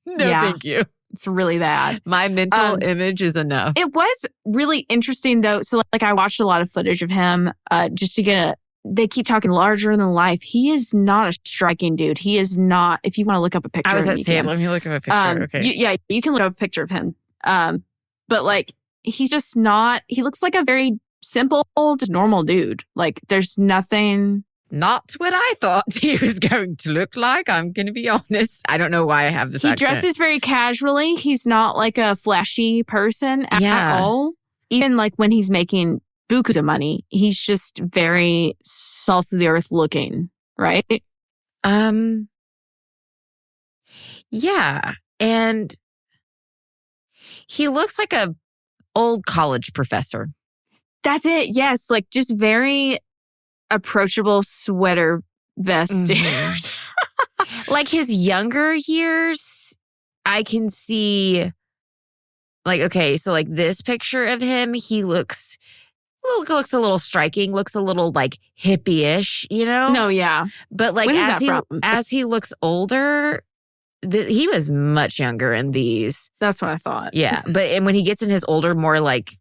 No, thank you. It's really bad. My mental image is enough. It was really interesting, though. So, like, I watched a lot of footage of him just to get they keep talking larger than life. He is not a striking dude. He is not, if you want to look up a picture. I was at Sam. Let me look up a picture. Okay. You can look up a picture of him. But, like, he's just not, he looks like a very simple, just normal dude. Like, there's nothing. Not what I thought he was going to look like. I'm going to be honest. I don't know why I have this accent. He dresses very casually. He's not like a flashy person at all. Even like when he's making buku of money, he's just very salt of the earth looking, right? Yeah. And he looks like a old college professor. That's it. Yes. Like, just very approachable sweater vest dude. Like, his younger years, I can see, like, okay, so like this picture of him, he looks a little striking, looks a little like hippie-ish, you know? No, yeah. But like, as he looks older, he was much younger in these. That's what I thought. Yeah. And when he gets in his older, more like,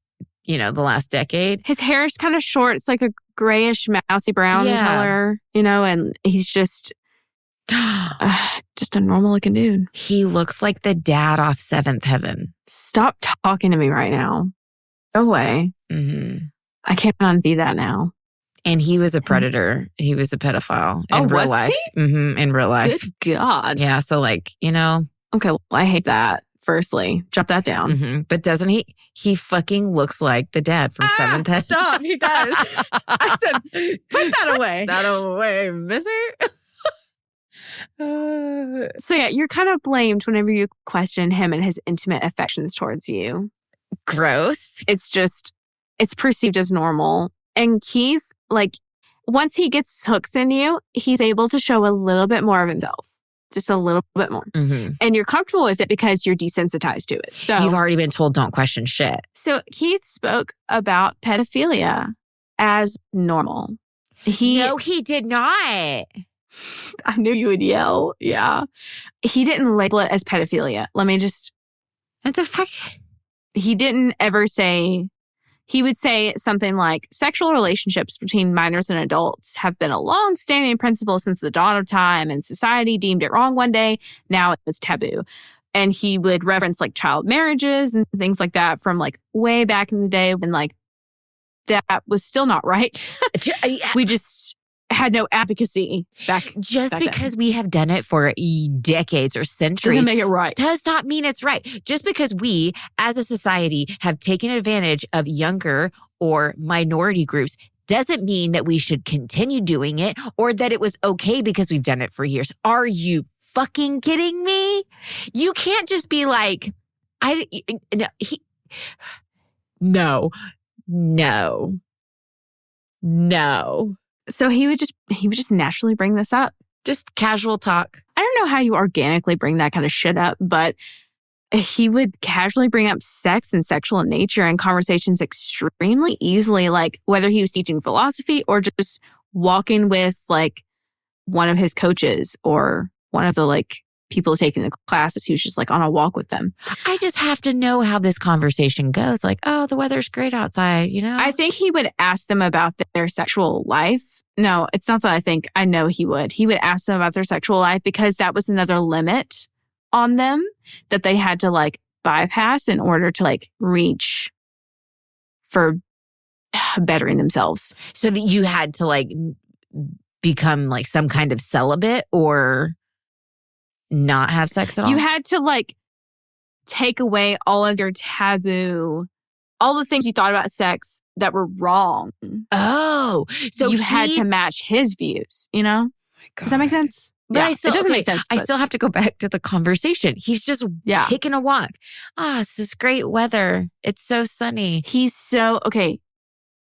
you know, the last decade. His hair is kind of short. It's like a grayish, mousy brown color, you know, and he's just a normal looking dude. He looks like the dad off Seventh Heaven. Stop talking to me right now. Go away. I can't unsee that now. And he was a predator. He was a pedophile in real life. In real life. Good God. Yeah. So like, you know. Okay. Well, I hate that. Firstly, jot that down. But doesn't he? He fucking looks like the dad from Seventh Heaven. Stop. He does. I said, put that away. That away, mister. So yeah, you're kind of blamed whenever you question him and his intimate affections towards you. Gross. It's perceived as normal. And Keith, like, once he gets hooks in you, he's able to show a little bit more of himself. Just a little bit more. And you're comfortable with it because you're desensitized to it. So you've already been told don't question shit. So Keith spoke about pedophilia as normal. No, he did not. I knew you would yell. Yeah. He didn't label it as pedophilia. Let me just... What the fuck? He didn't ever say he would say something like, sexual relationships between minors and adults have been a long-standing principle since the dawn of time, and society deemed it wrong one day. Now it's taboo. And he would reference like child marriages and things like that from like way back in the day when like that was still not right. We just had no advocacy back because we have done it for decades or centuries doesn't make it right. Does not mean it's right. Just because we as a society have taken advantage of younger or minority groups doesn't mean that we should continue doing it or that it was okay because we've done it for years. Are you fucking kidding me? You can't just be like, no. So he would just naturally bring this up. Just casual talk. I don't know how you organically bring that kind of shit up, but he would casually bring up sex and sexual nature in conversations extremely easily, like whether he was teaching philosophy or just walking with like one of his coaches or one of the like people taking the classes. He was just like on a walk with them. I just have to know how this conversation goes. Like, oh, the weather's great outside, you know? I think he would ask them about their sexual life. No, it's not that I think. I know he would. He would ask them about their sexual life because that was another limit on them that they had to like bypass in order to like reach for bettering themselves. So that you had to like become like some kind of celibate or not have sex at all? You had to like take away all of your taboo, all the things you thought about sex that were wrong. Oh, so you had to match his views, you know? Does that make sense? But yeah, it doesn't make sense. I still have to go back to the conversation. He's just taking a walk. This is great weather. It's so sunny. He's so, okay,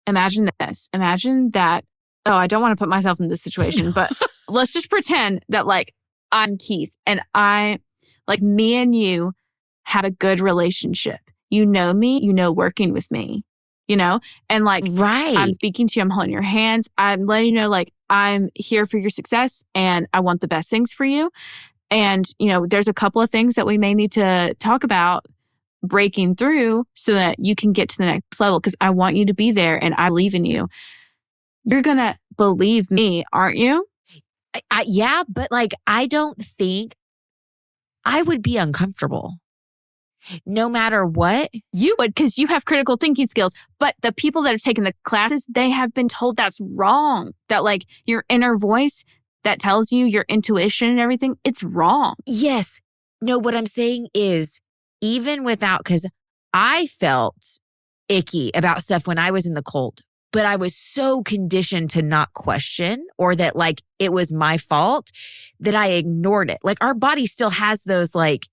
imagine this. Imagine that, I don't want to put myself in this situation, but let's just pretend that like I'm Keith and me and you have a good relationship. You know me, you know working with me, you know? And like, right. I'm speaking to you, I'm holding your hands. I'm letting you know, like, I'm here for your success and I want the best things for you. And, you know, there's a couple of things that we may need to talk about breaking through so that you can get to the next level because I want you to be there and I believe in you. You're going to believe me, aren't you? Yeah, but like, I don't think I would be uncomfortable. No matter what. You would, because you have critical thinking skills. But the people that have taken the classes, they have been told that's wrong. That like your inner voice that tells you your intuition and everything, it's wrong. Yes. No, what I'm saying is even without, because I felt icky about stuff when I was in the cult. But I was so conditioned to not question or that like it was my fault that I ignored it. Like our body still has those like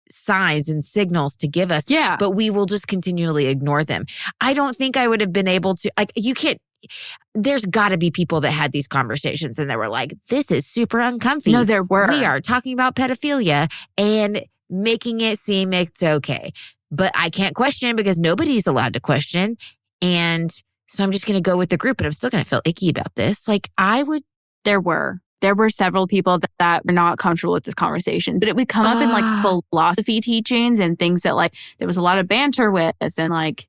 signs and signals to give us. Yeah. But we will just continually ignore them. I don't think I would have been able to, like, you can't, there's got to be people that had these conversations and they were like, this is super uncomfy. No, there were. We are talking about pedophilia and making it seem it's okay. But I can't question because nobody's allowed to question. And so I'm just going to go with the group, but I'm still going to feel icky about this. Like there were several people that were not comfortable with this conversation, but it would come up in like philosophy teachings and things that like there was a lot of banter with, and like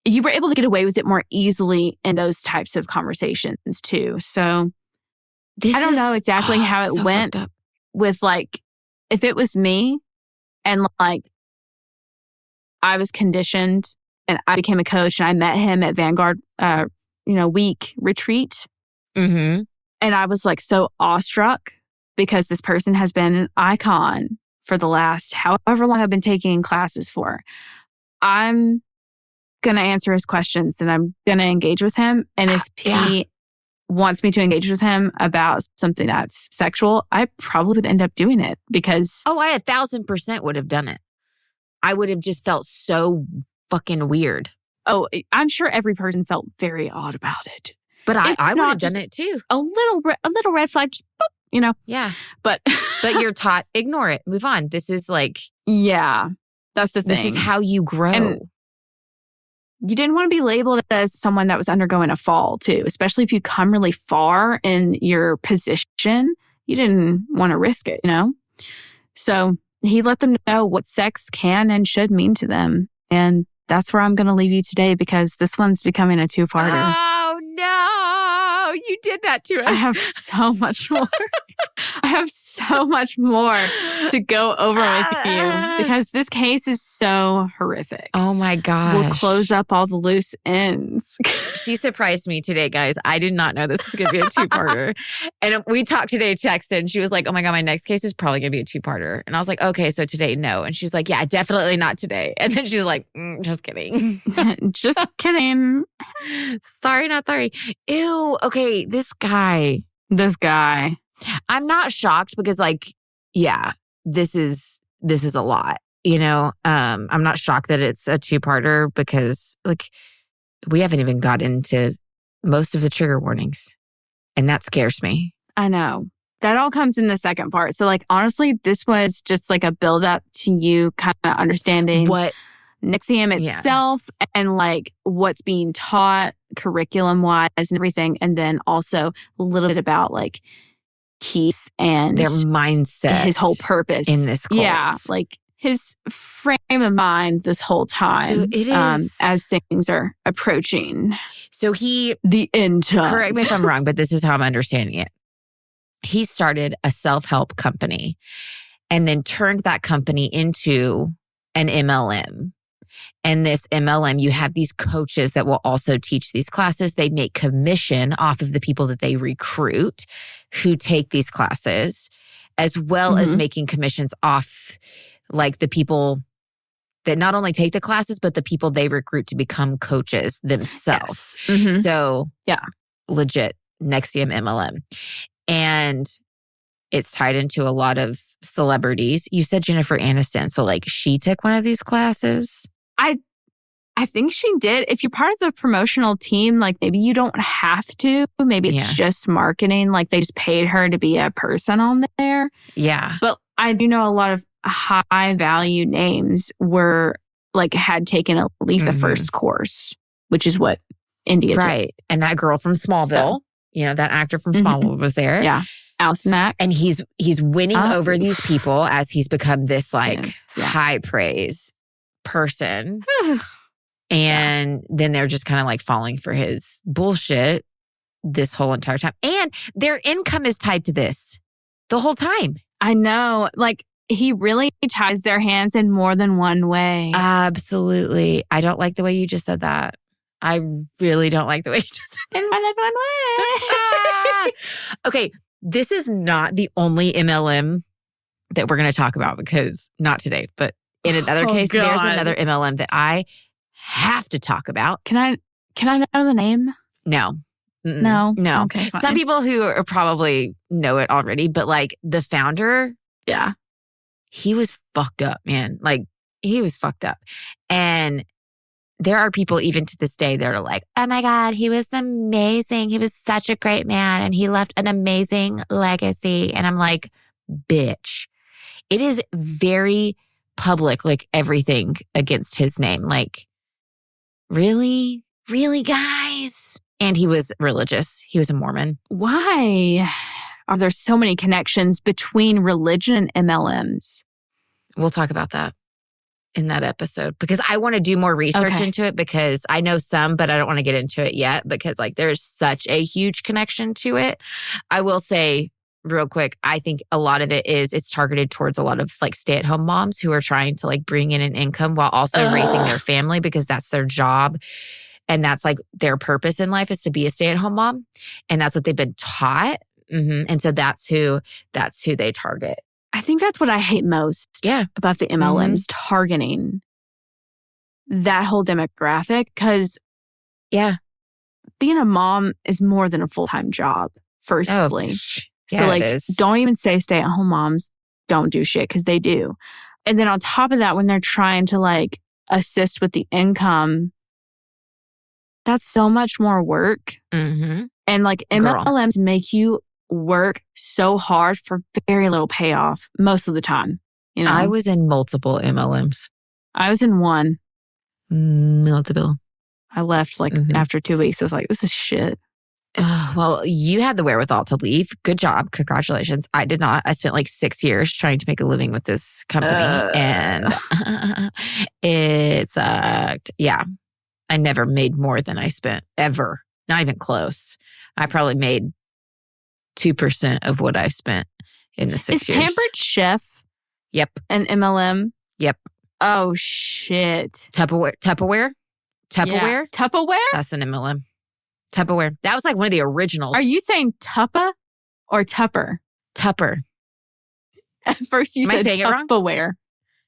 you were able to get away with it more easily in those types of conversations too. So I don't know exactly how it went with like, if it was me and like I was conditioned and I became a coach and I met him at Vanguard, week retreat. Mm-hmm. And I was like so awestruck because this person has been an icon for the last however long I've been taking classes for. I'm going to answer his questions and I'm going to engage with him. And if he wants me to engage with him about something that's sexual, I probably would end up doing it because... I 1,000% would have done it. I would have just felt so fucking weird. Oh, I'm sure every person felt very odd about it. But I would have done it too. A little red flag, just, boop, you know? Yeah. But you're taught, ignore it, move on. This is like... Yeah, that's the thing. This is how you grow. And you didn't want to be labeled as someone that was undergoing a fall too, especially if you'd come really far in your position. You didn't want to risk it, you know? So he let them know what sex can and should mean to them. And that's where I'm going to leave you today because this one's becoming a two-parter. Oh, no. You did that to us. I have so much more. I have so much more to go over with you because this case is so horrific. Oh, my gosh. We'll close up all the loose ends. She surprised me today, guys. I did not know this was going to be a two-parter. And we talked today, texted, and she was like, oh, my God, my next case is probably going to be a two-parter. And I was like, okay, so today, no. And she was like, yeah, definitely not today. And then she's like, just kidding. Just kidding. Sorry, not sorry. Ew. Okay, this guy. I'm not shocked because, like, yeah, this is a lot. You know, I'm not shocked that it's a two-parter because, like, we haven't even got into most of the trigger warnings, and that scares me. I know. That all comes in the second part. So, like, honestly, this was just like a build-up to you kind of understanding what NXIVM itself and, like, what's being taught curriculum-wise and everything. And then also a little bit about, like, Keith and their mindset, his whole purpose in this cult. Yeah, like his frame of mind this whole time. So it is as things are approaching. So the end time. Correct me if I'm wrong, but this is how I'm understanding it. He started a self-help company and then turned that company into an MLM. And this MLM, you have these coaches that will also teach these classes. They make commission off of the people that they recruit who take these classes, as well as making commissions off like the people that not only take the classes, but the people they recruit to become coaches themselves. Yes. So yeah, legit NXIVM MLM. And it's tied into a lot of celebrities. You said Jennifer Aniston. So like she took one of these classes? I think she did. If you're part of the promotional team, like maybe you don't have to. Maybe it's just marketing. Like they just paid her to be a person on there. Yeah. But I do know a lot of high value names had taken at least the first course, which is what India did. Right. And that girl from Smallville, that actor from Smallville was there. Yeah. Allison Mack. And he's winning over these people as he's become this high praise person. And then they're just kind of like falling for his bullshit this whole entire time. And their income is tied to this the whole time. I know. Like he really ties their hands in more than one way. Absolutely. I don't like the way you just said that. I really don't like the way you just said in more than one way. Okay. This is not the only MLM that we're going to talk about because not today, but in another case, there's another MLM that I have to talk about. Can I know the name? No. No. Okay, fine. Some people who are probably know it already, but like the founder, he was fucked up, man. Like he was fucked up. And there are people even to this day that are like, oh my God, he was amazing. He was such a great man and he left an amazing legacy. And I'm like, bitch, it is very public, like everything against his name. Like, really? Really, guys? And he was religious. He was a Mormon. Why are there so many connections between religion and MLMs? We'll talk about that in that episode because I want to do more research into it because I know some, but I don't want to get into it yet because like there's such a huge connection to it. I will say real quick, I think a lot of it's targeted towards a lot of like stay-at-home moms who are trying to like bring in an income while also raising their family because that's their job. And that's like their purpose in life is to be a stay-at-home mom. And that's what they've been taught. And so that's who they target. I think that's what I hate most about the MLMs targeting that whole demographic because being a mom is more than a full-time job, firstly. Yeah, so like, don't even say stay-at-home moms don't do shit because they do. And then on top of that, when they're trying to like assist with the income, that's so much more work. And like MLMs make you work so hard for very little payoff most of the time. You know, I was in multiple MLMs. I was in one. Multiple. I left like after 2 weeks. I was like, this is shit. Well, you had the wherewithal to leave. Good job. Congratulations. I did not. I spent like 6 years trying to make a living with this company and it sucked. Yeah. I never made more than I spent ever. Not even close. I probably made 2% of what I spent in the 6 years. Is Pampered Chef an MLM? Yep. Oh, shit. Tupperware? Yeah. Tupperware? That's an MLM. Tupperware. That was like one of the originals. Are you saying Tuppa or Tupper? Tupper. At first you Am I said saying it wrong? Tupperware.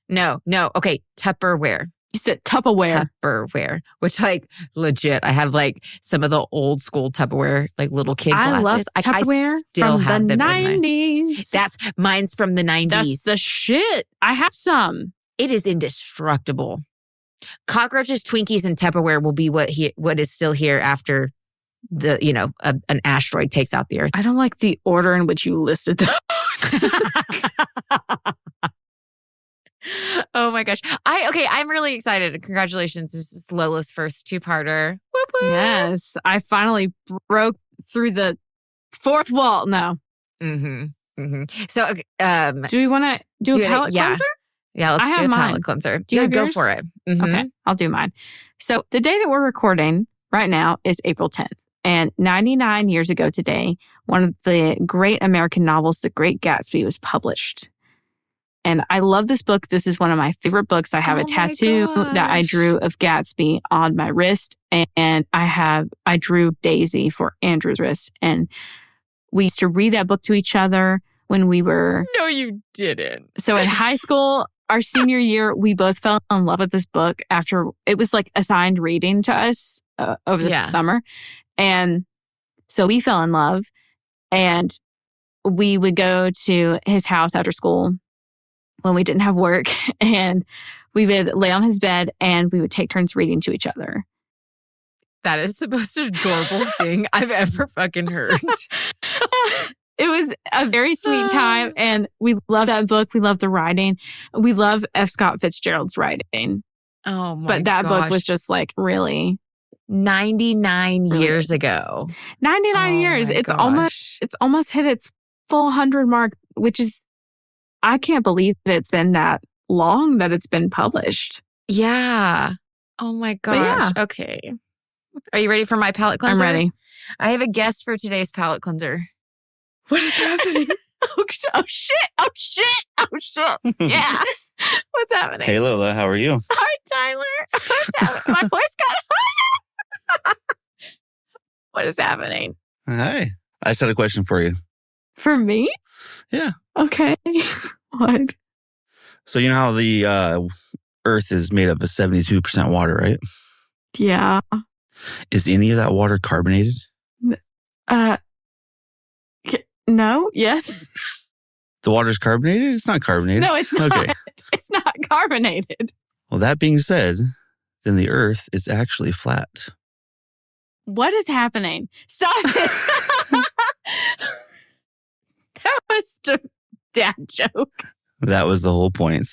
No. Okay. Tupperware. You said Tupperware. Tupperware. Which like legit, I have like some of the old school Tupperware, like little kid glasses. I love Tupperware I still from have the them 90s. Mine's from the 90s. That's the shit. I have some. It is indestructible. Cockroaches, Twinkies, and Tupperware will be what is still here after an asteroid takes out the Earth. I don't like the order in which you listed those. Oh my gosh. I'm really excited. Congratulations. This is Lola's first 2-parter. Whoop, whoop. Yes. I finally broke through the fourth wall. No. So, do we want to do a palate cleanser? Yeah, let's do a palate cleanser. Do you have go yours? for it. Okay, I'll do mine. So the day that we're recording right now is April 10th. And 99 years ago today, one of the great American novels, The Great Gatsby, was published. And I love this book. This is one of my favorite books. I have a tattoo that I drew of Gatsby on my wrist. And I drew Daisy for Andrew's wrist. And we used to read that book to each other when we were... No, you didn't. So in high school, our senior year, we both fell in love with this book after it was like assigned reading to us over the summer. And so we fell in love and we would go to his house after school when we didn't have work and we would lay on his bed and we would take turns reading to each other. That is the most adorable thing I've ever fucking heard. It was a very sweet time and we love that book. We love the writing. We love F. Scott Fitzgerald's writing. Oh my But that book was just like really... 99 years ago. 99 years. It's almost hit its full 100 mark, which is, I can't believe it's been that long that it's been published. Yeah. Oh my gosh. Yeah. Okay. Are you ready for my palate cleanser? I'm ready. I have a guest for today's palate cleanser. What is happening? Oh shit. Yeah. What's happening? Hey Lola, how are you? Hi Tyler. What's happening? My voice got What is happening? Hi. I just had a question for you. For me? Yeah. Okay. What? So you know how the Earth is made up of 72% water, right? Yeah. Is any of that water carbonated? No. Yes. The water's carbonated? It's not carbonated. No, it's not. Okay. It's not carbonated. Well, that being said, then the Earth is actually flat. What is happening? Stop it. That was a dad joke. That was the whole point.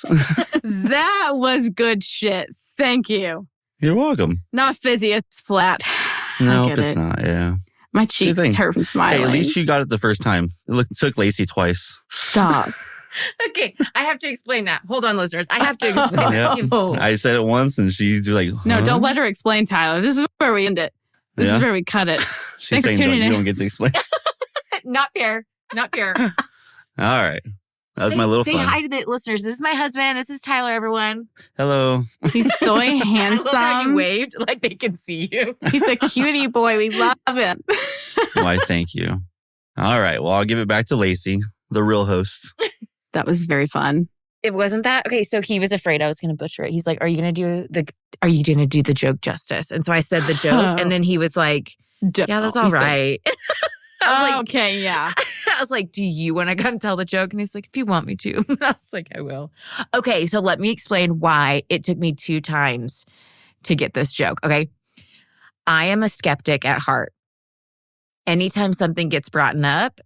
That was good shit. Thank you. You're welcome. Not fizzy, it's flat. No, it's not. Yeah. My cheeks hurt from smiling. Hey, at least you got it the first time. It took Lacey twice. Stop. Okay, I have to explain that. Hold on, listeners. I have to explain that. Oh. I said it once and she's like, huh? No, don't let her explain, Tyler. This is where we end it. This is where we cut it. She's saying you don't get to explain. Not fair. Not fair. All right. That was my little fun. Say hi to the listeners. This is my husband. This is Tyler, everyone. Hello. He's so handsome. I love how you waved like they can see you. He's a cutie boy. We love him. Why, thank you. All right. Well, I'll give it back to Lacey, the real host. That was very fun. It wasn't that. Okay, so he was afraid I was going to butcher it. He's like, "Are you going to do the joke justice?" And so I said the joke, and then he was like, "Yeah, that's all right." Okay, yeah. I was like, "Do you want to come tell the joke?" And he's like, "If you want me to." I was like, "I will." Okay, so let me explain why it took me 2 times to get this joke. Okay, I am a skeptic at heart. Anytime something gets brought up,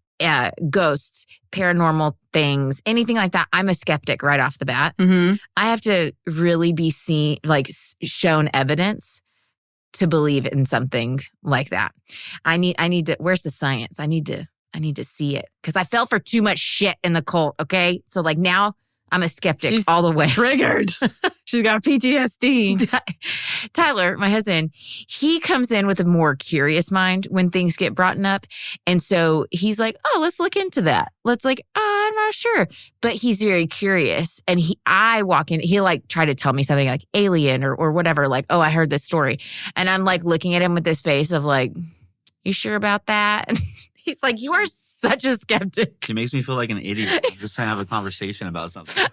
ghosts, paranormal things, anything like that, I'm a skeptic right off the bat. Mm-hmm. I have to really be shown evidence to believe in something like that. I need to, where's the science? I need to see it because I fell for too much shit in the cult. Okay. So like now I'm a skeptic all the way. Triggered. She's got PTSD. Tyler, my husband, he comes in with a more curious mind when things get brought up. And so he's like, oh, let's look into that. Let's like, I'm not sure. But he's very curious. And I walk in, he'll like try to tell me something like alien or whatever. Like, oh, I heard this story. And I'm like looking at him with this face of like, you sure about that? And he's like, you are such a skeptic. It makes me feel like an idiot. I'm just trying to have a conversation about something.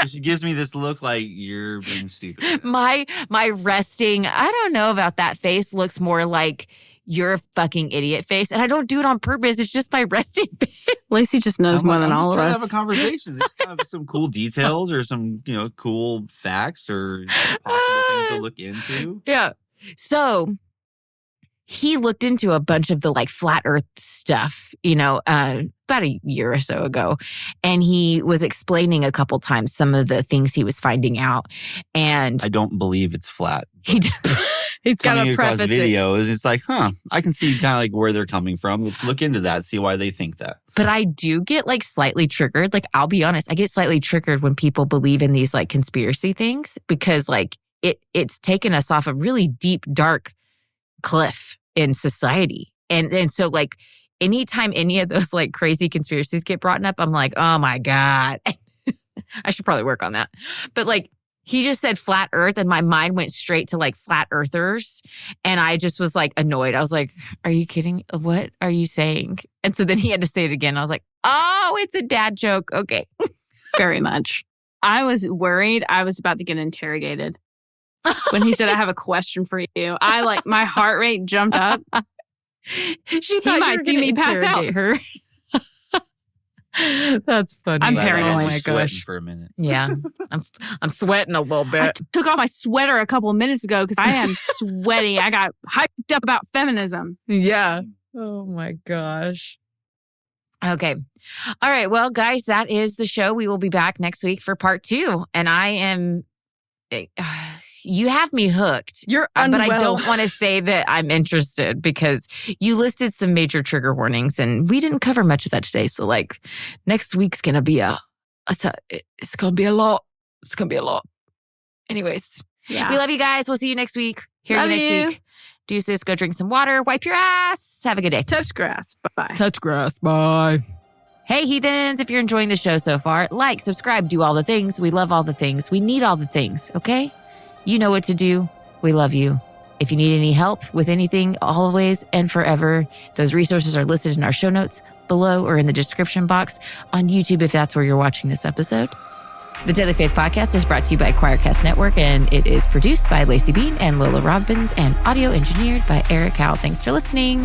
She gives me this look like you're being stupid. My resting, I don't know about that face, looks more like you're a fucking idiot face. And I don't do it on purpose. It's just my resting face. Lacey just knows more than all of us. I'm just trying to have a conversation. There's kind of some cool details or some, cool facts or possible things to look into. Yeah. So he looked into a bunch of the like flat earth stuff, about a year or so ago. And he was explaining a couple times some of the things he was finding out. And I don't believe it's flat. He's got to preface videos. It's like, I can see kind of like where they're coming from. Let's look into that, see why they think that. But I do get like slightly triggered. Like, I'll be honest, I get slightly triggered when people believe in these like conspiracy things because like it's taken us off a really deep, dark cliff in society. And so like anytime any of those like crazy conspiracies get brought up, I'm like, oh my God, I should probably work on that. But like, he just said flat earth and my mind went straight to like flat earthers. And I just was like annoyed. I was like, are you kidding? What are you saying? And so then he had to say it again. I was like, oh, it's a dad joke. Okay. Very much. I was worried I was about to get interrogated. When he said, I have a question for you, my heart rate jumped up. She thought he might see me pass out. Her. That's funny. I'm paranoid. Oh my gosh! For a minute. Yeah, I'm sweating a little bit. I took off my sweater a couple of minutes ago because I am sweaty. I got hyped up about feminism. Yeah. Oh my gosh. Okay. All right. Well, guys, that is the show. We will be back next week for part 2. And I am... you have me hooked. You're unwell. But I don't want to say that I'm interested because you listed some major trigger warnings and we didn't cover much of that today. So like next week's going to be it's going to be a lot. It's going to be a lot. Anyways, yeah. We love you guys. We'll see you next week. Love you you next week. Deuces, go drink some water. Wipe your ass. Have a good day. Touch grass. Bye-bye. Touch grass. Bye. Hey, heathens, if you're enjoying the show so far, like, subscribe, do all the things. We love all the things. We need all the things, okay? You know what to do. We love you. If you need any help with anything, always and forever, those resources are listed in our show notes below or in the description box on YouTube if that's where you're watching this episode. The Daily Faith Podcast is brought to you by Choircast Network, and it is produced by Lacey Bean and Lola Robbins and audio engineered by Eric Howell. Thanks for listening.